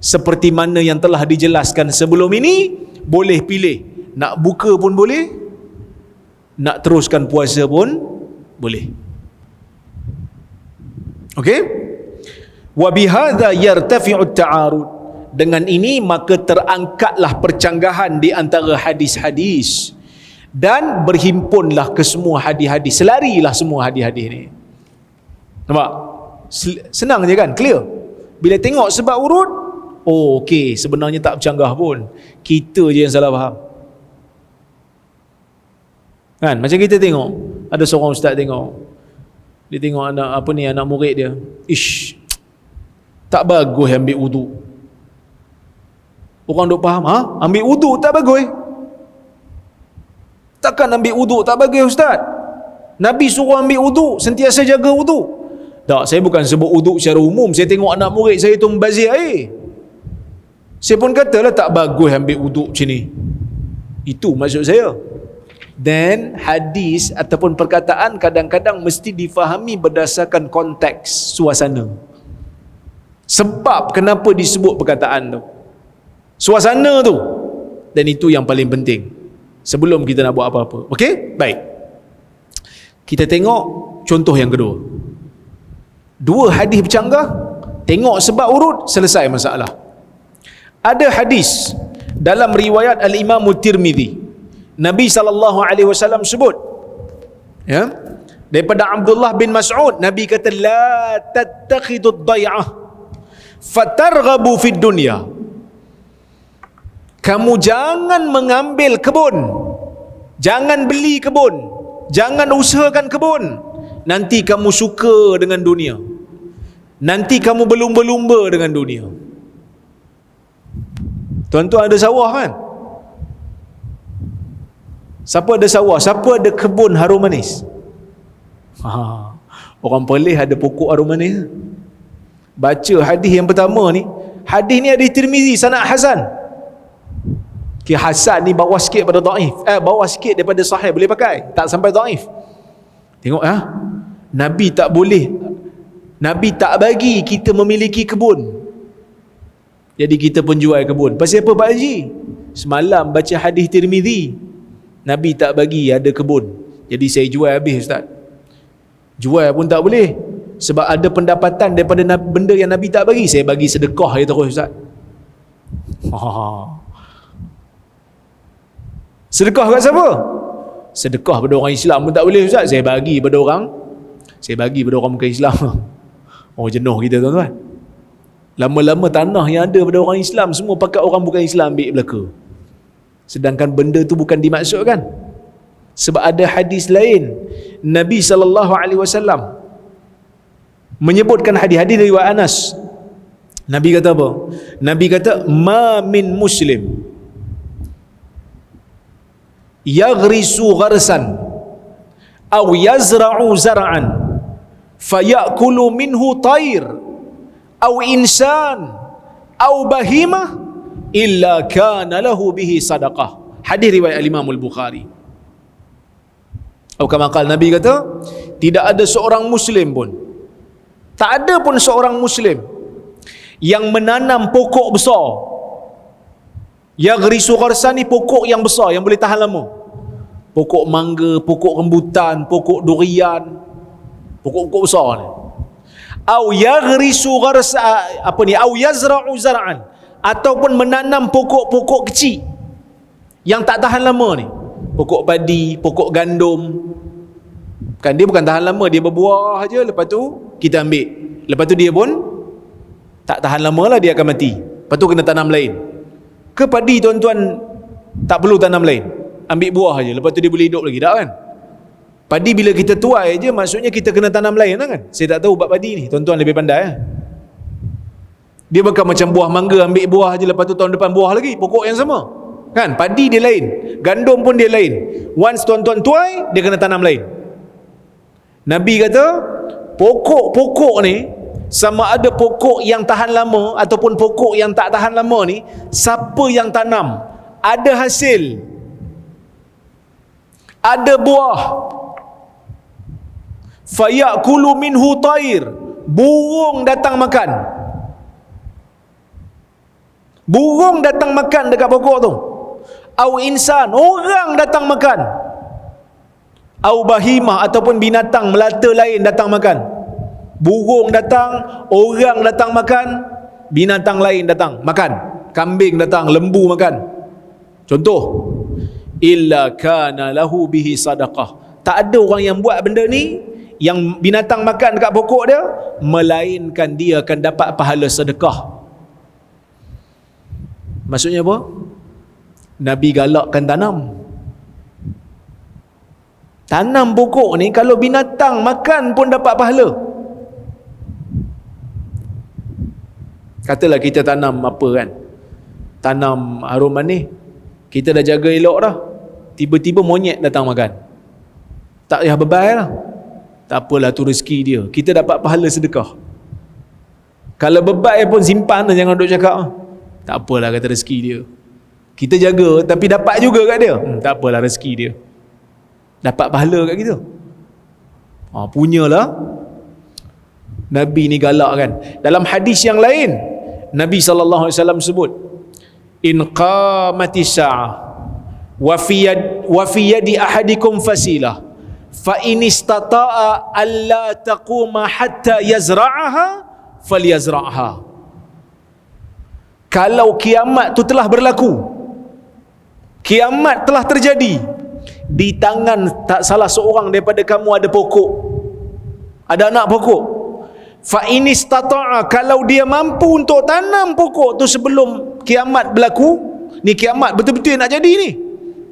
seperti mana yang telah dijelaskan sebelum ini, boleh pilih, nak buka pun boleh, nak teruskan puasa pun boleh. Okey? Wa bihadza yartafi'u at-ta'arud, dengan ini maka terangkatlah percanggahan di antara hadis-hadis dan berhimpunlah ke semua hadis-hadis, selarilah semua hadis-hadis ni. Nampak? Senang je kan? Clear? Bila tengok sebab urut, oh okey, sebenarnya tak bercanggah pun, kita je yang salah faham. Kan? Macam kita tengok, ada seorang ustaz tengok, dia tengok anak murid dia, ish, tak bagus ambil wuduk. Orang duk faham, ambil wuduk tak bagus? Takkan ambil wuduk tak bagus ustaz? Nabi suruh ambil wuduk, sentiasa jaga wuduk. Tak, saya bukan sebut wuduk secara umum. Saya tengok anak murid saya tu membazir air, saya pun katalah tak bagus ambil wuduk macam ni. Itu maksud saya. Dan hadis ataupun perkataan kadang-kadang mesti difahami berdasarkan konteks, suasana. Sebab kenapa disebut perkataan tu, suasana tu. Dan itu yang paling penting sebelum kita nak buat apa-apa. Okey? Baik. Kita tengok contoh yang kedua. Dua hadis bercanggah, tengok sebab urut, selesai masalah. Ada hadis dalam riwayat Al-Imam Tirmizi, Nabi SAW sebut, ya, daripada Abdullah bin Mas'ud, Nabi kata, la tattakhidud day'ah fatarghabu fid dunya. Kamu jangan mengambil kebun, jangan beli kebun, jangan usahakan kebun, nanti kamu suka dengan dunia, nanti kamu berlumba-lumba dengan dunia. Tuan-tuan ada sawah kan? Siapa ada sawah? Siapa ada kebun harum manis? Orang Perlis ada pokok harum manis. Baca hadis yang pertama ni, hadis ni hadis Tirmizi, sanad hasan. Hasan ni bawah sikit pada dhaif, bawah sikit daripada sahih, boleh pakai, tak sampai dhaif. Tengok Nabi tak boleh, Nabi tak bagi kita memiliki kebun, jadi kita pun jual kebun. Pasal apa Pak Haji? Semalam baca hadis Tirmizi, Nabi tak bagi ada kebun, jadi saya jual habis ustaz. Jual pun tak boleh, sebab ada pendapatan daripada benda yang Nabi tak bagi, saya bagi sedekah je terus ustaz. Sedekah kat siapa? Sedekah pada orang Islam pun tak boleh ustaz. Saya bagi pada orang bukan Islam. Oh, jenuh kita tuan-tuan. Lama-lama tanah yang ada pada orang Islam semua pakat orang bukan Islam ambil belaka. Sedangkan benda tu bukan dimaksudkan. Sebab ada hadis lain, Nabi SAW menyebutkan hadis riwayat Anas. Nabi kata apa? Nabi kata, ma min muslim yaghrisu gharsan aw yazra'u zar'an fayakulu minhu tayr aw insan aw bahimah illa kana lahu bihi sadaqah. Hadis riwayat Imam Al-Bukhari. Atau kama qala, Nabi kata, tidak ada seorang muslim pun, tak ada pun seorang muslim yang menanam pokok besar. Yaghrisu gharsan ni pokok yang besar yang boleh tahan lama. Pokok mangga, pokok rambutan, pokok durian, pokok-pokok besar ni. Au yaghrisu gharsa au yazra'u zar'an, ataupun menanam pokok-pokok kecil yang tak tahan lama ni. Pokok padi, pokok gandum. Kan dia bukan tahan lama, dia berbuah aja, lepas tu kita ambil. Lepas tu dia pun tak tahan lama lah, dia akan mati. Lepas tu kena tanam lain. Ke padi tuan-tuan tak perlu tanam lain, ambil buah aja, lepas tu dia boleh hidup lagi, tak kan? Padi bila kita tuai je, maksudnya kita kena tanam lain lah kan? Saya tak tahu bab padi ni, tuan-tuan lebih pandai. Dia bukan macam buah mangga, ambil buah aja, lepas tu tahun depan buah lagi, pokok yang sama kan? Padi dia lain, gandum pun dia lain. Once tuan-tuan tuai, dia kena tanam lain. Nabi kata pokok-pokok ni, sama ada pokok yang tahan lama ataupun pokok yang tak tahan lama ni, siapa yang tanam, ada hasil, ada buah, fayakulu minhu tayr, burung datang makan. Burung datang makan dekat pokok tu. Au insan, orang datang makan. Au bahimah, ataupun binatang melata lain datang makan. Burung datang, orang datang makan, binatang lain datang makan. Kambing datang, lembu makan. Contoh, illa kana lahu bihi sadaqah. Tak ada orang yang buat benda ni, yang binatang makan dekat pokok dia, melainkan dia akan dapat pahala sedekah. Maksudnya apa? Nabi galakkan tanam. Tanam pokok ni, kalau binatang makan pun dapat pahala. Katalah kita tanam apa kan, tanam harum manis, kita dah jaga elok dah, tiba-tiba monyet datang makan, tak payah bebai lah. Tak apalah, tu rezeki dia, kita dapat pahala sedekah. Kalau bebai pun simpan lah, jangan duk cakap tak apalah, kata rezeki dia, kita jaga tapi dapat juga kat dia. Tak apalah, rezeki dia, dapat pahala kat kita. Punyalah. Nabi ni galak kan. Dalam hadis yang lain, Nabi SAW sebut, in qamatis sa'ah wa fi yadi ahadikum fasilah fa in istata'a alla taquma hatta yazra'aha falyazra'ha. Kalau kiamat tu telah berlaku, kiamat telah terjadi, di tangan tak salah seorang daripada kamu ada pokok, ada anak pokok, fa in istata'a, kalau dia mampu untuk tanam pokok tu sebelum kiamat berlaku, ni kiamat betul-betul nak jadi ni,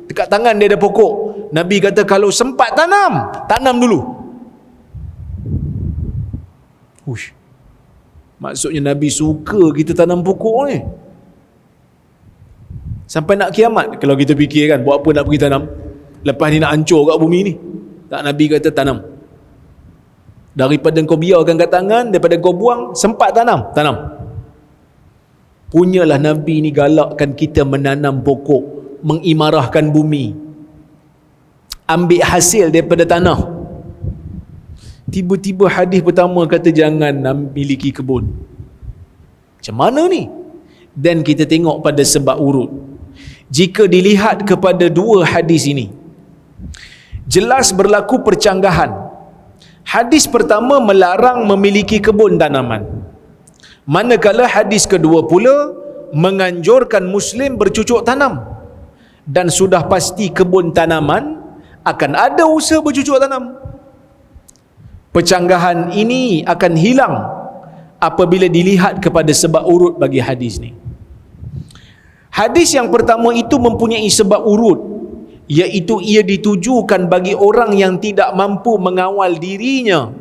dekat tangan dia ada pokok, Nabi kata kalau sempat tanam dulu. Uish. Maksudnya Nabi suka kita tanam pokok ni sampai nak kiamat. Kalau kita fikir kan, buat apa nak pergi tanam, lepas ni nak hancur kat bumi ni. Tak, Nabi kata tanam. Daripada kau biarkan kat tangan, daripada kau buang, sempat tanam. Punyalah Nabi ni galakkan kita menanam pokok, mengimarahkan bumi, ambil hasil daripada tanah. Tiba-tiba hadis pertama kata jangan miliki kebun. Macam mana ni? Dan kita tengok pada sebab urut. Jika dilihat kepada dua hadis ini, jelas berlaku percanggahan. Hadis pertama melarang memiliki kebun tanaman, manakala hadis kedua pula menganjurkan Muslim bercucuk tanam. Dan sudah pasti kebun tanaman akan ada usaha bercucuk tanam. Percanggahan ini akan hilang apabila dilihat kepada sebab urut bagi hadis ni. Hadis yang pertama itu mempunyai sebab urut, iaitu ia ditujukan bagi orang yang tidak mampu mengawal dirinya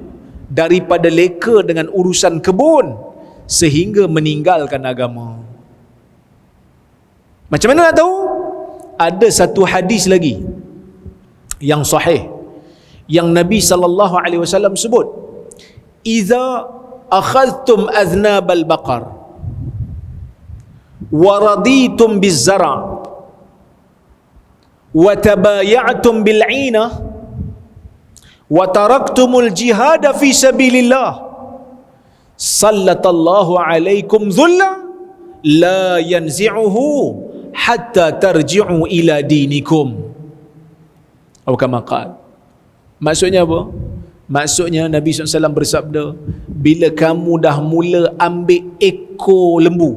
daripada leka dengan urusan kebun sehingga meninggalkan agama. Macam mana nak tahu? Ada satu hadis lagi yang sahih yang Nabi SAW sebut, "Iza akhadhtum aznabal baqar wa raditum biz-zara' wa tabaya'tum bil-'inah wa taraktumul jihad fi sabilillah sallatallahu alaikum dhulla la yanzi'uhu hatta tarji'u ila dinikum." Atau kama qala. Maksudnya apa? Maksudnya Nabi SAW bersabda, bila kamu dah mula ambil ekor lembu,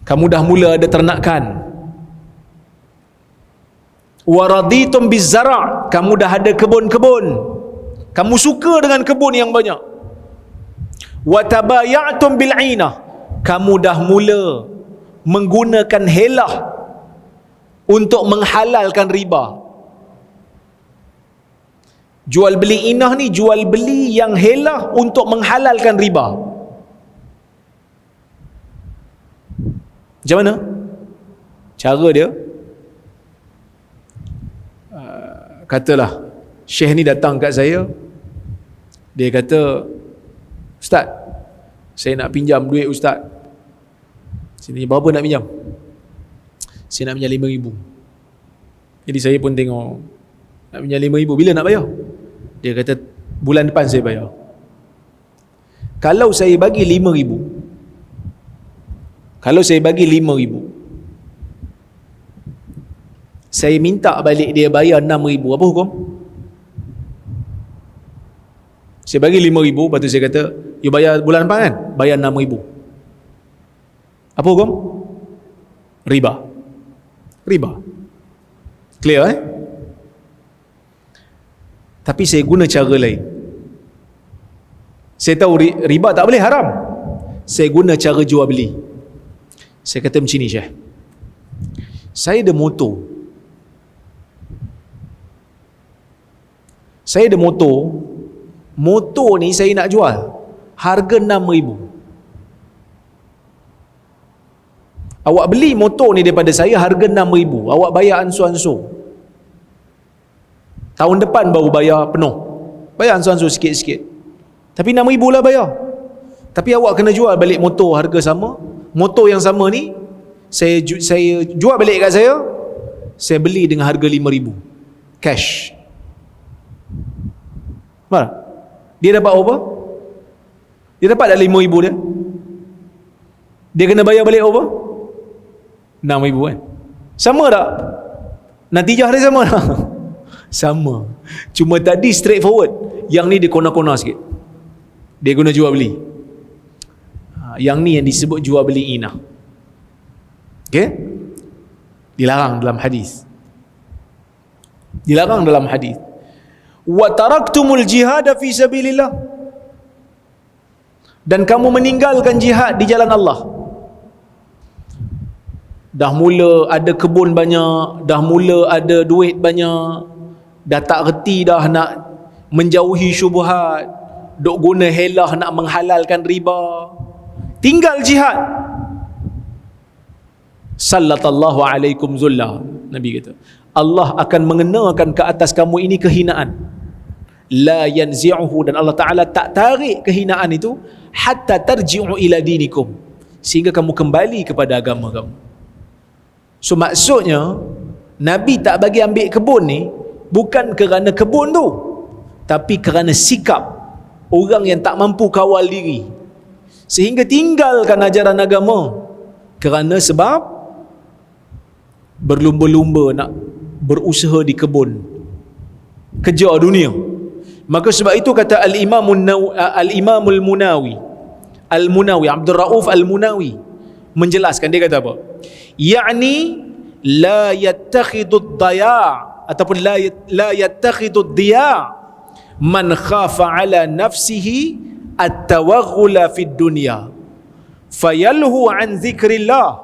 kamu dah mula ada ternakan, waraditum bizara', kamu dah ada kebun-kebun, kamu suka dengan kebun yang banyak, watabayatum bil'inah, kamu dah mula menggunakan helah untuk menghalalkan riba. Jual beli inah ni jual beli yang helah untuk menghalalkan riba. Macam mana cara dia? Katalah Syekh ni datang kat saya, dia kata, "Ustaz, saya nak pinjam duit Ustaz." Sini, berapa nak pinjam? Saya nak pinjam 5,000. Jadi saya pun tengok, nak pinjam 5,000, bila nak bayar? Dia kata, bulan depan saya bayar. Kalau saya bagi 5,000, saya minta balik dia bayar 6,000, apa hukum? Saya bagi 5,000, lepas tu saya kata, you bayar bulan depan kan? Bayar 6,000. Apa hukum? Riba. Clear Tapi saya guna cara lain. Saya tahu riba tak boleh, haram. Saya guna cara jual beli. Saya kata macam ni, Syekh, saya ada motor. Motor ni saya nak jual harga 6,000. Awak beli motor ni daripada saya harga 6,000. Awak bayar ansur-ansur. Tahun depan baru bayar penuh. Bayar ansur-ansur sikit-sikit. Tapi 6,000 lah bayar. Tapi awak kena jual balik motor harga sama. Motor yang sama ni saya jual balik kat saya beli dengan harga 5,000 cash. Mana? Dia dapat apa? Dia dapat dah 5,000 dia. Dia kena bayar balik apa? 6,000 kan? Sama tak? Natijah dia sama tak? Sama. Cuma tadi straightforward, yang ni dia kona-kona sikit. Dia guna jual beli. Yang ni yang disebut jual beli inah. Okay? Dilarang dalam hadis. Wa taraktumul jihad fi sabilillah, dan kamu meninggalkan jihad di jalan Allah. Dah mula ada kebun banyak, dah mula ada duit banyak, dah tak reti dah nak menjauhi syubhat, duk guna helah nak menghalalkan riba, tinggal jihad. Sallatallahu alaikum zullah. Nabi kata, Allah akan mengenakan ke atas kamu ini kehinaan. La yanzi'uhu, dan Allah Ta'ala tak tarik kehinaan itu hatta tarji'u ila dinikum, sehingga kamu kembali kepada agama kamu. So maksudnya Nabi tak bagi ambil kebun ni bukan kerana kebun tu, tapi kerana sikap orang yang tak mampu kawal diri sehingga tinggalkan ajaran agama kerana sebab berlumba-lumba nak berusaha di kebun, kejar dunia. Maka sebab itu kata Al-Imamul Munawi, Abdul Rauf Al-Munawi menjelaskan, dia kata apa? Ya'ni la yattakhidud daya' ataupun la yattakhidud diya' man khafa ala nafsihi at-tawaghula fid dunya fayalhu an dzikrillah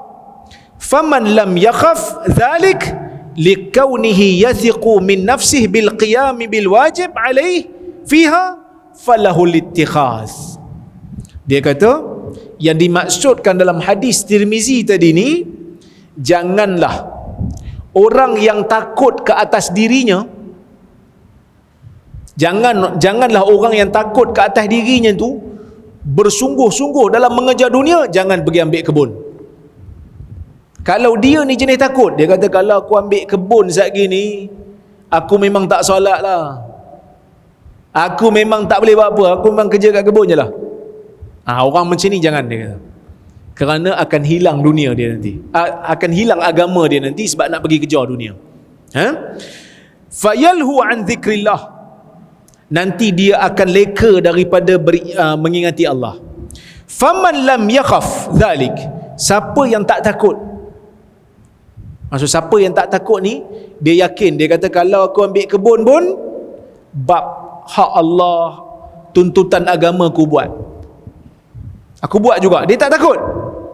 faman lam yakhaf dhalik likaunihi yathiqu min nafsihi bil qiyam bil wajib alaih fiha falahu littikhaz. Dia kata yang dimaksudkan dalam hadis Tirmizi tadi ni, janganlah orang yang takut ke atas dirinya, janganlah orang yang takut ke atas dirinya tu bersungguh-sungguh dalam mengejar dunia, jangan pergi ambil kebun. Kalau dia ni jenis takut, dia kata kalau aku ambil kebun saat gini, aku memang tak solat lah, aku memang tak boleh buat apa, aku memang kerja kat kebun je lah. Orang macam ni jangan, dia kata, kerana akan hilang dunia dia nanti, akan hilang agama dia nanti sebab nak pergi kejar dunia. Fayalhu an dzikrillah, nanti dia akan leka daripada mengingati Allah. Faman lam yakhaf dhalik, siapa yang tak takut, maksud siapa yang tak takut ni, dia yakin, dia kata kalau aku ambil kebun pun bab hak Allah, tuntutan agama aku buat juga, dia tak takut.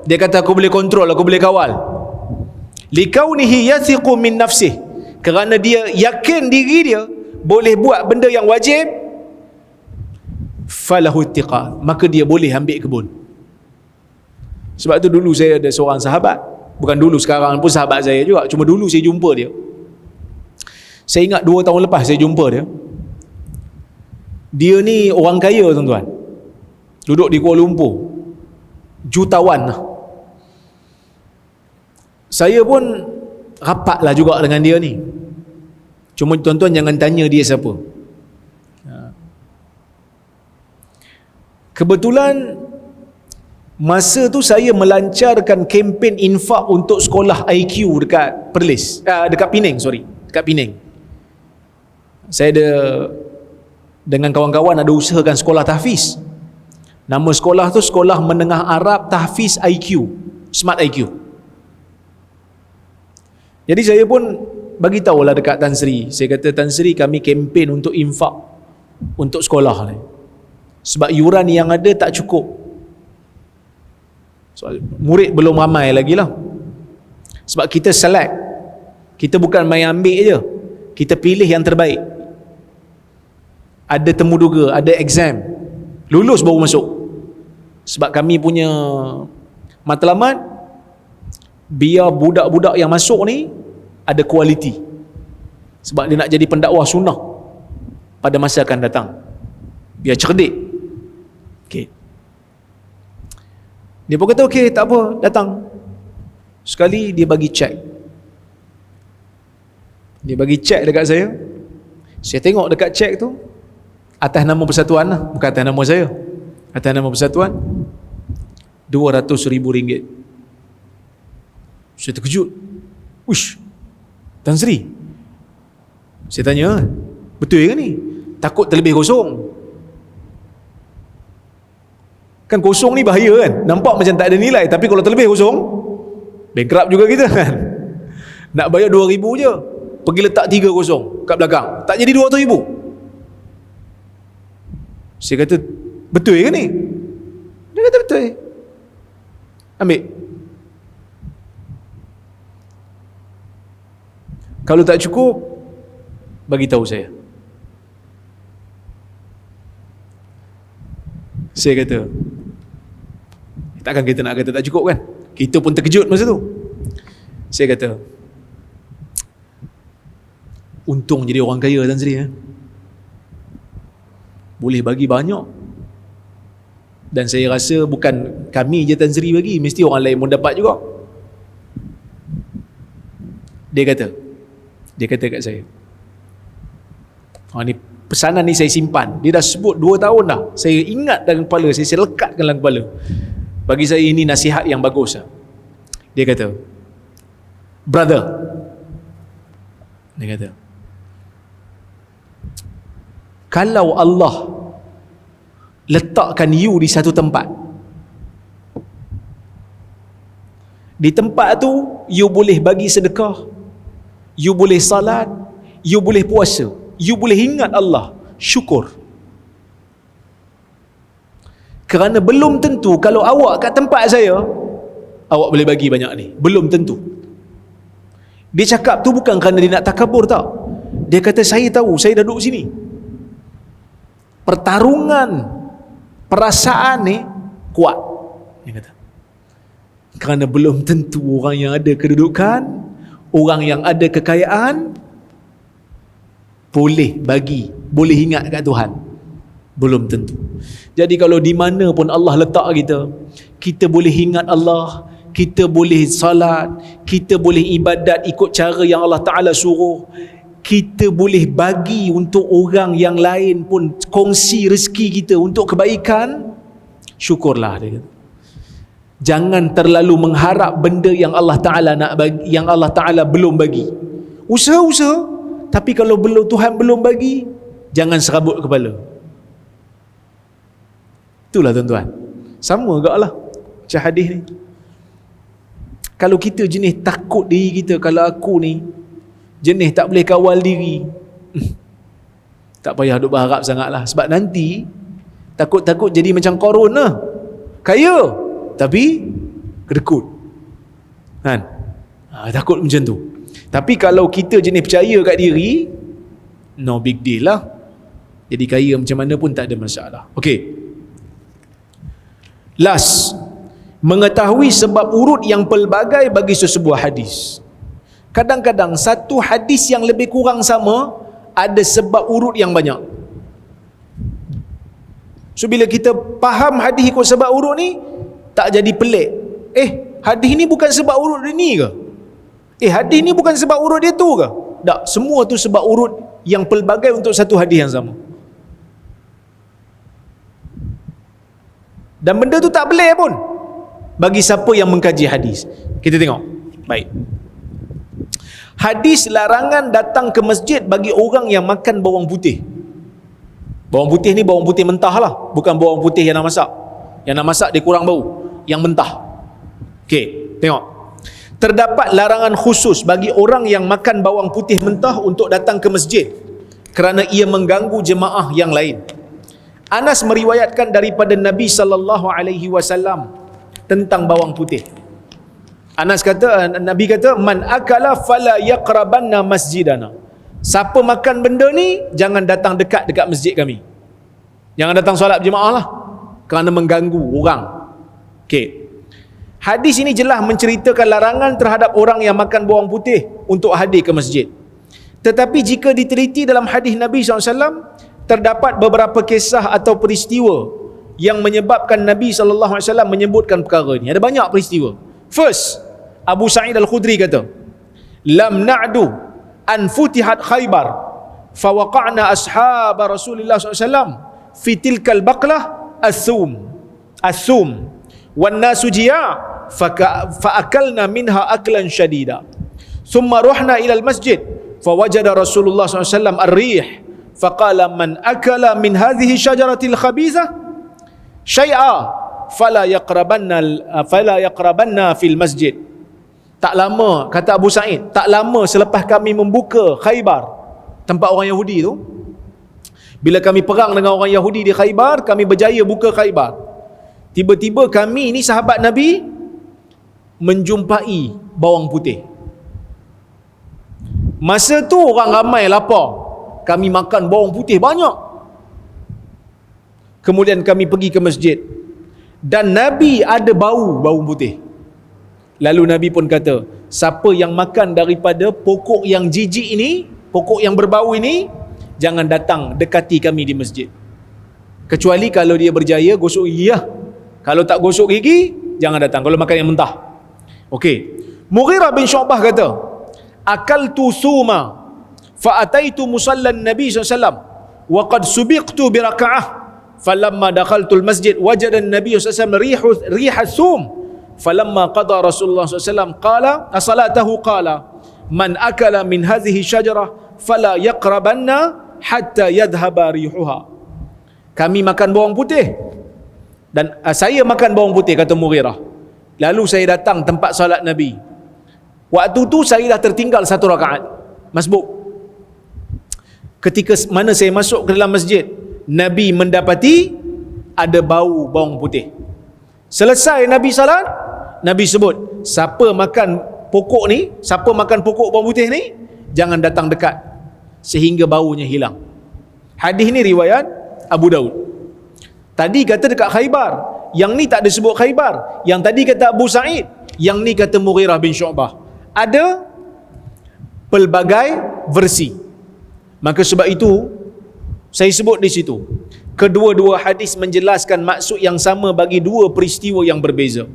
Dia kata aku boleh kontrol, aku boleh kawal. Likaunihi yathiqu min nafsih, kerana dia yakin diri dia boleh buat benda yang wajib, falahu ittiqa, maka dia boleh ambil kebun. Sebab tu dulu saya ada seorang sahabat, bukan dulu, sekarang pun sahabat saya juga, cuma dulu saya jumpa dia, saya ingat 2 tahun lepas saya jumpa dia. Dia ni orang kaya tuan-tuan, duduk di Kuala Lumpur, jutawan lah. Saya pun rapat lah juga dengan dia ni, cuma tuan-tuan jangan tanya dia siapa. Kebetulan masa tu saya melancarkan kempen infak untuk sekolah IQ dekat Perlis, dekat Penang, dekat Penang. Saya ada dengan kawan-kawan ada usahakan sekolah tahfiz. Nama sekolah tu Sekolah Menengah Arab Tahfiz IQ, Smart IQ. Jadi saya pun bagi tahulah dekat Tan Sri. Saya kata, Tan Sri, kami kempen untuk infak untuk sekolah ni, sebab yuran yang ada tak cukup. So, murid belum ramai lagi lah. Sebab kita select, kita bukan main ambil je, kita pilih yang terbaik. Ada temuduga, ada exam, lulus baru masuk. Sebab kami punya matlamat, biar budak-budak yang masuk ni ada kualiti, sebab dia nak jadi pendakwah sunnah pada masa akan datang, biar cerdik. Okay. Dia pun kata okey, tak apa, datang. Sekali dia bagi cek, dekat saya. Saya tengok dekat cek tu atas nama persatuan lah, bukan atas nama saya, atas nama persatuan, RM200,000. Saya terkejut. Uish, Tan Sri, saya tanya, betul ke ni? Takut terlebih kosong. Kan kosong ni bahaya kan, nampak macam tak ada nilai, tapi kalau terlebih kosong, bankrupt juga kita kan. Nak bayar 2,000 je, pergi letak 3 kosong kat belakang, tak jadi 200,000. Saya kata, betul ke ni? Dia kata betul. Ambil. Kalau tak cukup, bagi tahu saya. Saya kata, takkan kita nak kata tak cukup kan? Kita pun terkejut masa tu. Saya kata, untung jadi orang kaya Tan Sri, boleh bagi banyak. Dan saya rasa bukan kami je Tan Sri bagi, mesti orang lain pun dapat juga. Dia kata kat saya, ni pesanan ni saya simpan. Dia dah sebut 2 tahun dah, saya ingat dalam kepala saya lekatkan dalam kepala. Bagi saya ini nasihat yang bagus. Dia kata, brother, dia kata, kalau Allah letakkan you di satu tempat, di tempat tu you boleh bagi sedekah, you boleh salat, you boleh puasa, you boleh ingat Allah, syukur. Kerana belum tentu kalau awak kat tempat saya, awak boleh bagi banyak ni. Belum tentu. Dia cakap tu bukan kerana dia nak takabur, tak. Dia kata, saya tahu, saya dah duduk sini. Pertarungan perasaan ni kuat, dia kata. Kerana belum tentu orang yang ada kedudukan, orang yang ada kekayaan boleh bagi, boleh ingat kat Tuhan. Belum tentu. Jadi kalau di mana pun Allah letak kita, kita boleh ingat Allah, kita boleh salat, kita boleh ibadat ikut cara yang Allah Ta'ala suruh, kita boleh bagi untuk orang yang lain pun, kongsi rezeki kita untuk kebaikan, syukurlah, dia kata. Jangan terlalu mengharap benda yang Allah Ta'ala nak bagi, yang Allah Ta'ala belum bagi. Usaha-usaha, tapi kalau Tuhan belum bagi, jangan serabut kepala. Itulah tuan-tuan. Sama juga lah macam hadis ni. Kalau kita jenis takut diri kita, kalau aku ni jenis tak boleh kawal diri, tak payah duk berharap sangat lah. Sebab nanti takut-takut jadi macam Qarun lah. Kaya tapi kedekut kan? Takut macam tu. Tapi kalau kita jenis percaya kat diri, no big deal lah. Jadi kaya macam mana pun tak ada masalah. Okey. Last, mengetahui sebab urut yang pelbagai bagi sesebuah hadis. Kadang-kadang satu hadis yang lebih kurang sama ada sebab urut yang banyak. So bila kita faham hadis ikut sebab urut ni, tak jadi pelik. Hadis ni bukan sebab urut dia ni ke? Hadis ni bukan sebab urut dia tu ke? Tak, semua tu sebab urut yang pelbagai untuk satu hadis yang sama. Dan benda tu tak pelik pun bagi siapa yang mengkaji hadis. Kita tengok. Baik. Hadis larangan datang ke masjid bagi orang yang makan bawang putih. Bawang putih ni bawang putih mentah lah, bukan bawang putih yang nak masak. Yang nak masak dia kurang bau, yang mentah. Okey, tengok. Terdapat larangan khusus bagi orang yang makan bawang putih mentah untuk datang ke masjid kerana ia mengganggu jemaah yang lain. Anas meriwayatkan daripada Nabi SAW tentang bawang putih. Anas kata, Nabi kata, man akala fala yaqrabanna masjidana. Siapa makan benda ni, jangan datang dekat masjid kami. Jangan datang solat berjemaah lah, kerana mengganggu orang. Okey. Hadis ini jelas menceritakan larangan terhadap orang yang makan bawang putih untuk hadir ke masjid. Tetapi jika diteliti dalam hadis Nabi SAW, terdapat beberapa kisah atau peristiwa yang menyebabkan Nabi SAW menyebutkan perkara ini. Ada banyak peristiwa. First, Abu Sa'id Al-Khudri kata, lam na'du an futihat Khaybar fawaqa'na ashab Rasulullah SAW fi tilkal baqlah as-sum wan nasu jiya' fa'akalna minha aklan syadida thumma ruhna ila al-masjid fawajada Rasulullah SAW ar-rih faqala man akala min hadhihi syajaratil khabithah syai'a fala yaqrabanna fil masjid. Tak lama, kata Abu Sa'id, tak lama selepas kami membuka Khaybar, tempat orang Yahudi tu, bila kami perang dengan orang Yahudi di Khaybar, kami berjaya buka Khaybar, tiba-tiba kami ni sahabat Nabi menjumpai bawang putih. Masa tu orang ramai lapar, kami makan bawang putih banyak. Kemudian kami pergi ke masjid dan Nabi ada bau bawang putih. Lalu Nabi pun kata, siapa yang makan daripada pokok yang jijik ini, pokok yang berbau ini, jangan datang dekati kami di masjid. Kecuali kalau dia berjaya gosok gigi lah. Kalau tak gosok gigi, jangan datang. Kalau makan yang mentah. Okey. Mughirah bin Syu'bah kata, akaltu suma fa'ataitu musallan Nabi SAW wa qad subiqtu bi raka'ah falamma dakhaltu al-masjid wajada an-nabiy SAW riha sum falamma qada Rasulullah SAW qala as-salatahu qala man akala min hadhihi syajarah fala yaqrabanna hatta yadhhaba rihuha. Kami makan bawang putih dan saya makan bawang putih, kata Mughirah. Lalu saya datang tempat solat Nabi. Waktu tu saya dah tertinggal 1 rakaat masbuk. Ketika mana saya masuk ke dalam masjid, Nabi mendapati ada bau bawang putih. Selesai Nabi salat, Nabi sebut, siapa makan pokok ni, siapa makan pokok bawang putih ni, jangan datang dekat sehingga baunya hilang. Hadis ni riwayat Abu Daud. Tadi kata dekat Khaybar, yang ni tak ada sebut Khaybar. Yang tadi kata Abu Sa'id, yang ni kata Mughirah bin Syu'bah. Ada pelbagai versi. Maka sebab itu saya sebut di situ, kedua-dua hadis menjelaskan maksud yang sama bagi dua peristiwa yang berbeza.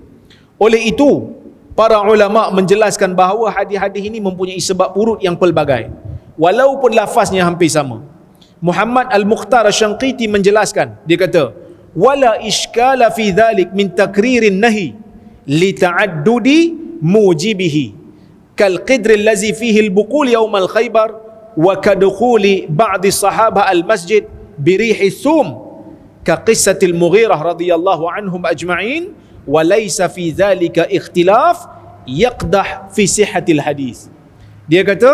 Oleh itu, para ulama menjelaskan bahawa hadis-hadis ini mempunyai sebab urut yang pelbagai, walaupun lafaznya hampir sama. Muhammad Al-Mukhtar Asy-Syanqiti menjelaskan, dia kata, wala iskala fi dhalik min takririn nahi li ta'addudi mujibihi kal qidr allazi fihi al-buqul yawm al-Khaybar wa kadkhuli ba'di sahabah al-masjid birihi thum ka qissatil Mughirah radhiyallahu anhum ajma'in wa laysa fi dhalika ikhtilaf yaqdah fi sihhatil hadis. Dia kata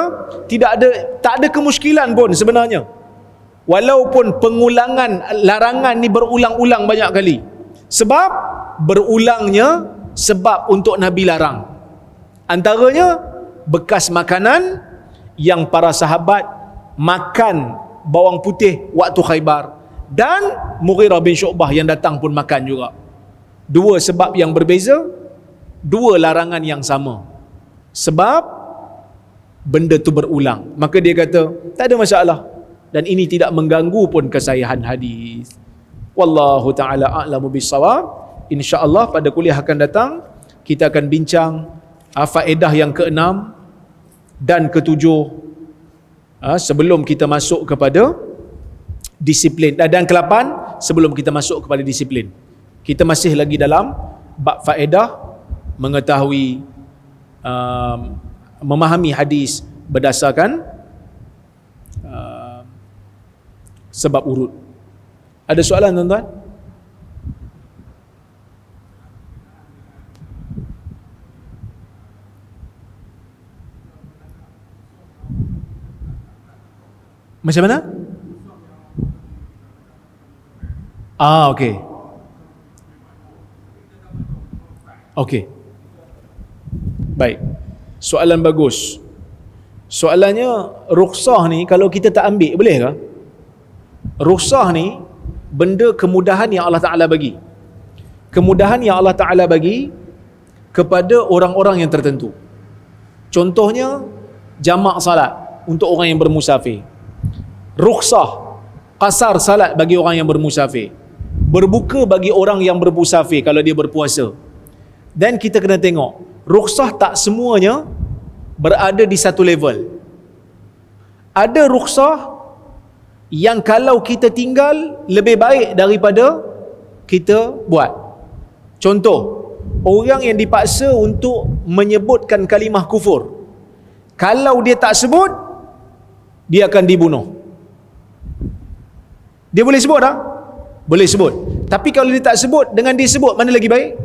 tak ada kemusykilan pun sebenarnya, walaupun pengulangan larangan ni berulang-ulang banyak kali. Sebab berulangnya sebab untuk Nabi larang. Antaranya bekas makanan yang para sahabat makan bawang putih waktu Khaybar, dan Mughirah bin Syu'bah yang datang pun makan juga. Dua sebab yang berbeza, dua larangan yang sama. Sebab benda tu berulang. Maka dia kata tak ada masalah, dan ini tidak mengganggu pun kesahihan hadis. Wallahu ta'ala a'lamu bissawab. InsyaAllah pada kuliah akan datang kita akan bincang faedah yang ke-6 dan ke-7 sebelum kita masuk kepada disiplin, dan ke-8 sebelum kita masuk kepada disiplin. Kita masih lagi dalam bab faedah mengetahui memahami hadis berdasarkan sebab urut. Ada soalan tuan-tuan? Macam mana? Okey. Okey. Baik. Soalan bagus. Soalannya, rukhsah ni kalau kita tak ambil, boleh ke? Rukhsah ni benda kemudahan yang Allah Ta'ala bagi. Kemudahan yang Allah Ta'ala bagi kepada orang-orang yang tertentu. Contohnya, jamak salat untuk orang yang bermusafir. Rukhsah qasar salat bagi orang yang bermusafir. Berbuka bagi orang yang bermusafir kalau dia berpuasa. Dan kita kena tengok, rukhsah tak semuanya berada di satu level. Ada rukhsah yang kalau kita tinggal lebih baik daripada kita buat. Contoh, orang yang dipaksa untuk menyebutkan kalimah kufur, kalau dia tak sebut, dia akan dibunuh. Dia boleh sebut tak? Boleh sebut. Tapi kalau dia tak sebut, dengan dia sebut, mana lagi baik?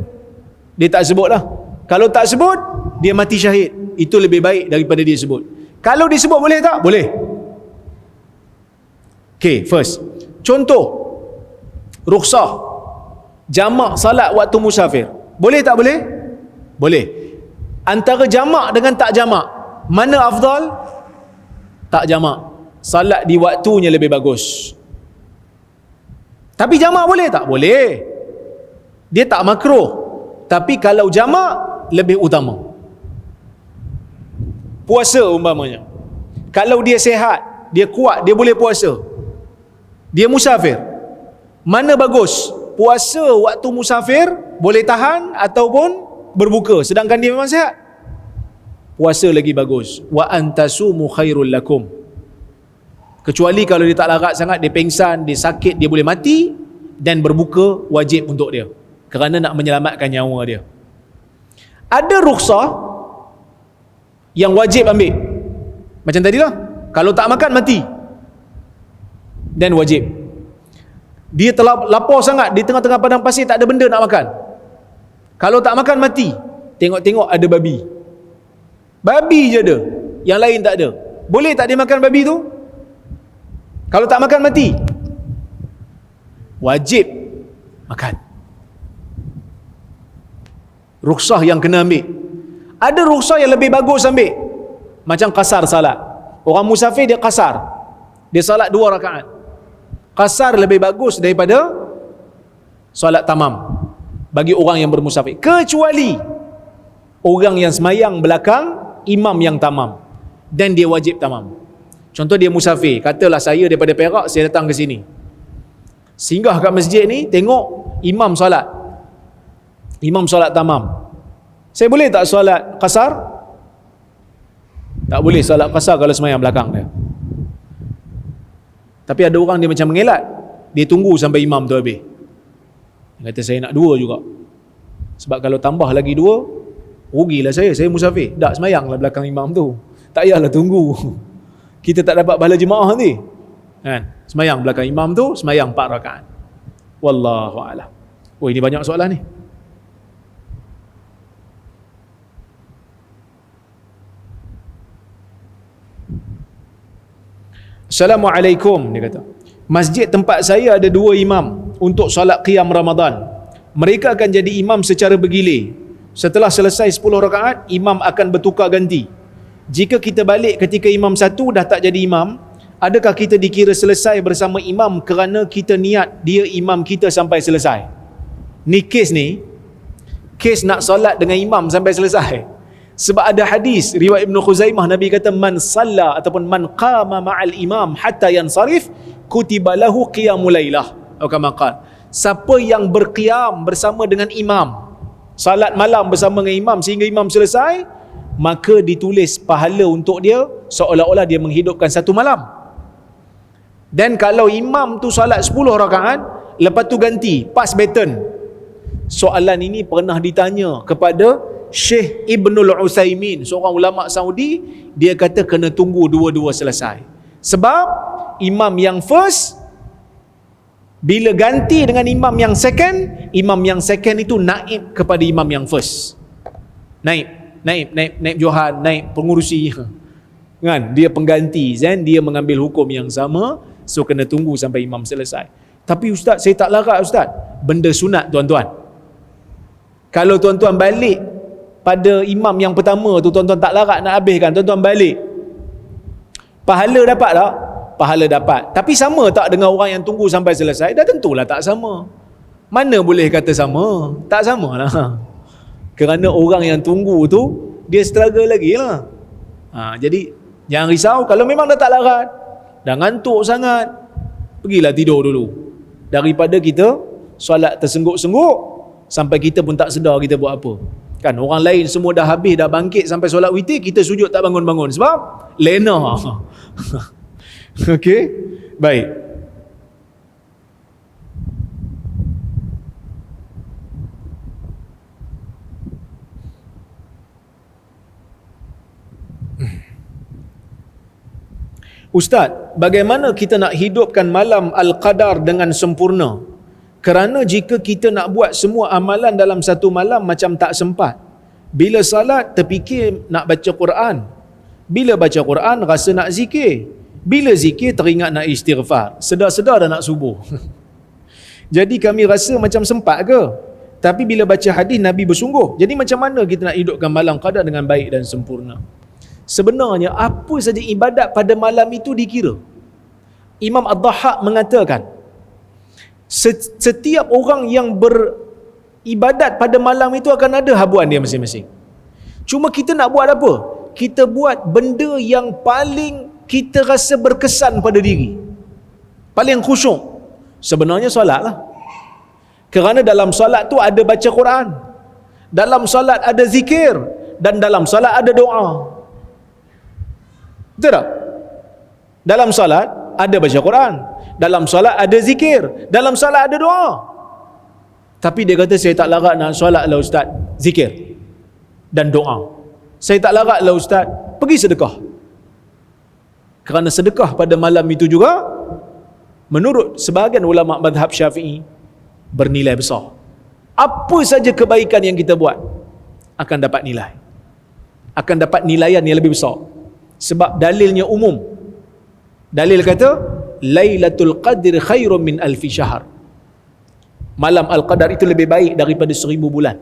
Dia tak sebut lah. Kalau tak sebut, dia mati syahid. Itu lebih baik daripada dia sebut. Kalau dia sebut, boleh tak? Boleh. Okay, first. Contoh, rukhsah jamak salat waktu musafir. Boleh tak boleh? Boleh. Antara jamak dengan tak jamak, mana afdal? Tak jamak. Salat di waktunya lebih bagus. Tapi jamak boleh tak? Boleh. Dia tak makruh. Tapi kalau jamak, lebih utama. Puasa umpamanya. Kalau dia sihat, dia kuat, dia boleh puasa. Dia musafir. Mana bagus? Puasa waktu musafir, boleh tahan ataupun berbuka. Sedangkan dia memang sihat. Puasa lagi bagus. Wa antasumu khairul lakum. Kecuali kalau dia tak larat sangat, dia pengsan, dia sakit, dia boleh mati, dan berbuka wajib untuk dia, kerana nak menyelamatkan nyawa dia. Ada rukhsah yang wajib ambil. Macam tadilah, kalau tak makan mati, dan wajib. Dia telah lapar sangat, di tengah-tengah padang pasir tak ada benda nak makan. Kalau tak makan mati. Tengok-tengok ada babi. Babi je ada, yang lain tak ada. Boleh tak dia makan babi tu? Kalau tak makan mati. Wajib makan. Rukhsah yang kena ambil. Ada rukhsah yang lebih bagus ambil. Macam qasar salat. Orang musafir dia qasar. Dia salat 2 rakaat. Qasar lebih bagus daripada salat tamam bagi orang yang bermusafir. Kecuali orang yang semayang belakang imam yang tamam, dan dia wajib tamam. Contoh dia musafir, katalah saya daripada Perak, saya datang ke sini, singgah kat masjid ni, tengok imam solat tamam. Saya boleh tak solat qasar? Tak boleh solat qasar kalau semayang belakang dia. Tapi ada orang dia macam mengelak, dia tunggu sampai imam tu habis. Dia kata saya nak 2 juga, sebab kalau tambah lagi 2, rugilah saya musafir. Tak, semayanglah belakang imam tu, tak payahlah tunggu. Kita tak dapat pahala jemaah nanti kan. Semayang belakang imam tu, semayang 4 rakaat. Wallahu a'lam. Oh, ini banyak soalan ni. Assalamualaikum, dia kata. Masjid tempat saya ada 2 imam untuk solat qiyam Ramadan. Mereka akan jadi imam secara bergilir. Setelah selesai 10 rakaat, imam akan bertukar ganti. Jika kita balik ketika imam satu dah tak jadi imam, adakah kita dikira selesai bersama imam kerana kita niat dia imam kita sampai selesai? Ni, kes nak solat dengan imam sampai selesai. Sebab ada hadis riwayat Ibn Khuzaimah, Nabi kata man salla ataupun man qama ma'al imam hatta yansarif kutiba lahu qiyamul lailah, atau kama qala, siapa yang berqiyam bersama dengan imam, salat malam bersama dengan imam sehingga imam selesai, maka ditulis pahala untuk dia seolah-olah dia menghidupkan satu malam. Dan kalau imam tu salat 10 rakaat, lepas tu ganti, pass baton. Soalan ini pernah ditanya kepada Syekh Ibnul Utsaimin, seorang ulama Saudi. Dia kata kena tunggu 2-2 selesai. Sebab imam yang first bila ganti dengan imam yang second itu naib kepada imam yang first. Naib Johan, naib pengurusi kan, dia pengganti, dia mengambil hukum yang sama. So kena tunggu sampai imam selesai. Tapi ustaz, saya tak larat ustaz, benda sunat tuan-tuan. Kalau tuan-tuan balik pada imam yang pertama tu, tuan-tuan tak larat nak habiskan, tuan-tuan balik, pahala dapat tak? Pahala dapat. Tapi sama tak dengan orang yang tunggu sampai selesai? Dah tentulah tak sama. Mana boleh kata sama? Tak sama lah. Kerana orang yang tunggu tu dia struggle lagi lah. Jadi jangan risau. Kalau memang dah tak larat, dah ngantuk sangat, pergilah tidur dulu, daripada kita solat tersengguk-sengguk sampai kita pun tak sedar kita buat apa. Kan orang lain semua dah habis, dah bangkit sampai solat witir, kita sujud tak bangun-bangun sebab lena. Okey, baik. Ustaz, bagaimana kita nak hidupkan malam Al-Qadar dengan sempurna? Kerana jika kita nak buat semua amalan dalam satu malam macam tak sempat. Bila salat terfikir nak baca Quran, bila baca Quran rasa nak zikir, bila zikir teringat nak istighfar, sedar-sedar dah nak subuh. Jadi kami rasa macam sempat ke? Tapi bila baca hadis Nabi bersungguh. Jadi macam mana kita nak hidupkan malam Qadar dengan baik dan sempurna? Sebenarnya apa saja ibadat pada malam itu dikira. Imam Ad-Dhahhak mengatakan, setiap orang yang beribadat pada malam itu akan ada habuan dia masing-masing. Cuma kita nak buat apa? Kita buat benda yang paling kita rasa berkesan pada diri, paling khusyuk. Sebenarnya solat lah. Kerana dalam solat tu ada baca Quran, dalam solat ada zikir, dan dalam solat ada doa. Betul tak? Dalam solat ada baca Quran, dalam solat ada zikir, dalam solat ada doa. Tapi dia kata saya tak larat nak solat lah ustaz, zikir dan doa. Saya tak larat lah ustaz, pergi sedekah. Kerana sedekah pada malam itu juga menurut sebahagian ulama mazhab Syafi'i bernilai besar. Apa saja kebaikan yang kita buat akan dapat nilai, akan dapat nilaian yang lebih besar. Sebab dalilnya umum. Dalil kata Lailatul Qadr khairum min alfi syahr. Malam Al-Qadar itu lebih baik daripada 1000 bulan.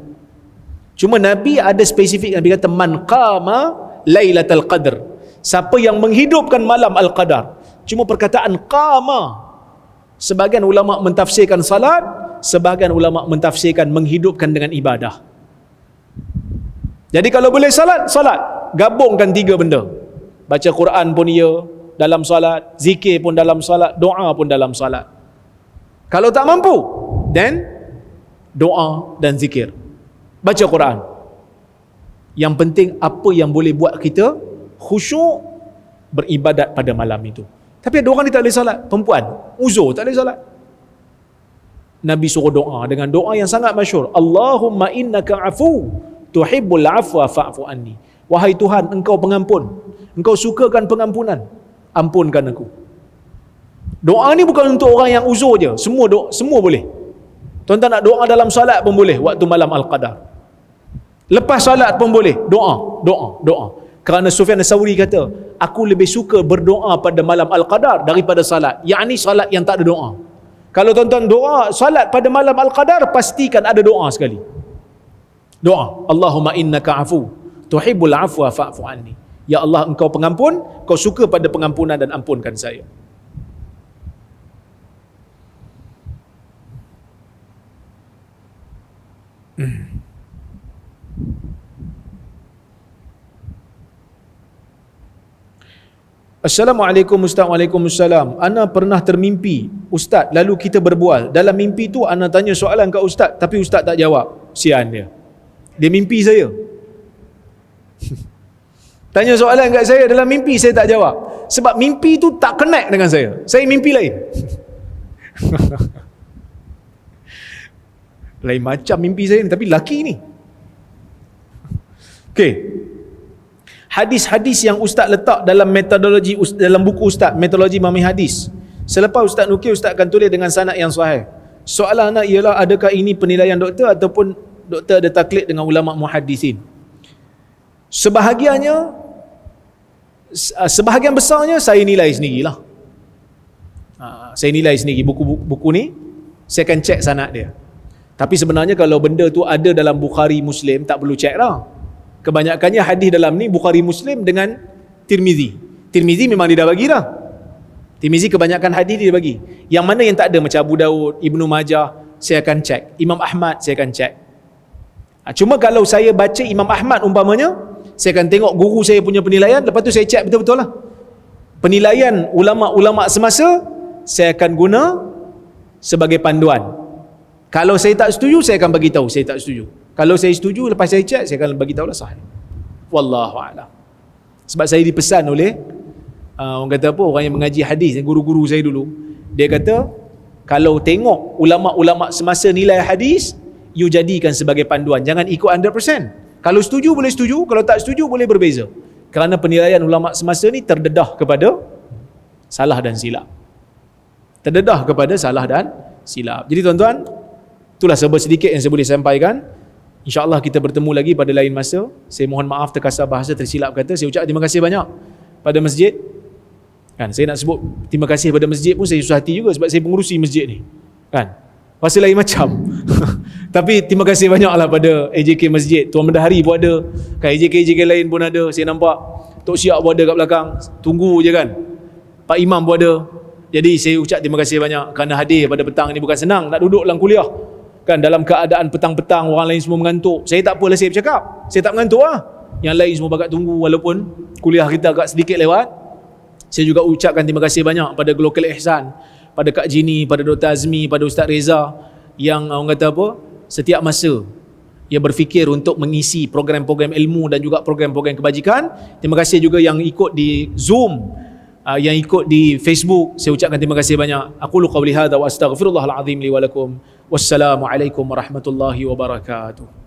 Cuma Nabi ada spesifik, Nabi kata man qama lailatul qadr, siapa yang menghidupkan malam Al-Qadar. Cuma perkataan qama, sebahagian ulama mentafsirkan salat, sebahagian ulama mentafsirkan menghidupkan dengan ibadah. Jadi kalau boleh salat, gabungkan 3 benda. Baca Quran pun ia dalam salat, zikir pun dalam salat, doa pun dalam salat. Kalau tak mampu, then doa dan zikir. Baca Quran. Yang penting apa yang boleh buat kita khusyuk beribadat pada malam itu. Tapi ada orang dia tak boleh salat, perempuan, uzur tak boleh salat. Nabi suruh doa dengan doa yang sangat masyhur. Allahumma innaka afu tuhibbul afwa fa'fu anni. Wahai Tuhan, engkau pengampun, engkau sukakan pengampunan, ampunkan aku. Doa ni bukan untuk orang yang uzur je, semua boleh. Tuan-tuan nak doa dalam salat pun boleh waktu malam Al-Qadar. Lepas salat pun boleh, doa. Kerana Sufyan As-Sawri kata, aku lebih suka berdoa pada malam Al-Qadar daripada salat. Yakni salat yang tak ada doa. Kalau tuan-tuan doa salat pada malam Al-Qadar, pastikan ada doa sekali. Doa, Allahumma innaka afu tuhibbul afwa fa'fu anni. Ya Allah, engkau pengampun, kau suka pada pengampunan dan ampunkan saya. Assalamualaikum Ustaz. Waalaikumsalam. Ana pernah termimpi Ustaz, lalu kita berbual. Dalam mimpi tu ana tanya soalan kat Ustaz, tapi Ustaz tak jawab. Sian dia. Dia mimpi saya. Tanya soalan kat saya dalam mimpi, saya tak jawab. Sebab mimpi tu tak connect dengan saya. Saya mimpi lain. Lain macam mimpi saya ni, tapi laki ni. Okey. Hadis-hadis yang Ustaz letak dalam metodologi, dalam buku Ustaz, metodologi memahami hadis. Selepas Ustaz nukil, Ustaz akan tulis dengan sanad yang sahih. Soalan anak ialah, adakah ini penilaian doktor ataupun doktor ada taklid dengan ulama muhaddisin? Sebahagian besarnya saya nilai sendirilah. Saya nilai sendiri buku ni, saya akan cek sanad dia. Tapi sebenarnya kalau benda tu ada dalam Bukhari Muslim, tak perlu cek lah. Kebanyakannya hadis dalam ni Bukhari Muslim dengan Tirmizi. Tirmizi memang dia dah bagi dah. Tirmizi kebanyakan hadis dia bagi. Yang mana yang tak ada macam Abu Daud, Ibnu Majah, saya akan cek. Imam Ahmad saya akan cek. Cuma kalau saya baca Imam Ahmad umpamanya, saya akan tengok guru saya punya penilaian, lepas tu saya cek betul-betul lah. Penilaian ulama-ulama semasa saya akan guna sebagai panduan. Kalau saya tak setuju, saya akan bagi tahu saya tak setuju. Kalau saya setuju, lepas saya cek, saya akan bagi tahu lah sahih. Wallahu a'lam. Sebab saya dipesan oleh orang kata apa, orang yang mengaji hadis, guru-guru saya dulu. Dia kata, kalau tengok ulama-ulama semasa nilai hadis, you jadikan sebagai panduan. Jangan ikut 100%. Kalau setuju boleh setuju, kalau tak setuju boleh berbeza. Kerana penilaian ulama semasa ni terdedah kepada salah dan silap. Terdedah kepada salah dan silap. Jadi tuan-tuan, itulah sedikit yang saya boleh sampaikan. InsyaAllah kita bertemu lagi pada lain masa. Saya mohon maaf terkasar bahasa tersilap kata. Saya ucap terima kasih banyak pada masjid. Kan, saya nak sebut terima kasih pada masjid pun saya susah hati juga sebab saya pengurusi masjid ni. Kan, rasa lain macam. Tapi terima kasih banyaklah pada AJK Masjid. Tuan Mendahari pun ada. Kan, AJK lain pun ada. Saya nampak Tok Syiak pun ada kat belakang. Tunggu je kan. Pak Imam pun ada. Jadi saya ucap terima kasih banyak kerana hadir pada petang ni. Bukan senang nak duduk dalam kuliah. Kan, dalam keadaan petang-petang orang lain semua mengantuk. Saya tak apalah saya bercakap. Saya tak mengantuk lah. Yang lain semua bakat tunggu walaupun kuliah kita agak sedikit lewat. Saya juga ucapkan terima kasih banyak pada Global Ihsan, pada Kak Jini, pada Dr. Azmi, pada Ustaz Reza yang orang kata apa, setiap masa ia berfikir untuk mengisi program-program ilmu dan juga program-program kebajikan. Terima kasih juga yang ikut di Zoom, yang ikut di Facebook. Saya ucapkan terima kasih banyak. Aqulu qawli hadza wa astaghfirullahal azim li wa lakum. Wassalamualaikum warahmatullahi wabarakatuh.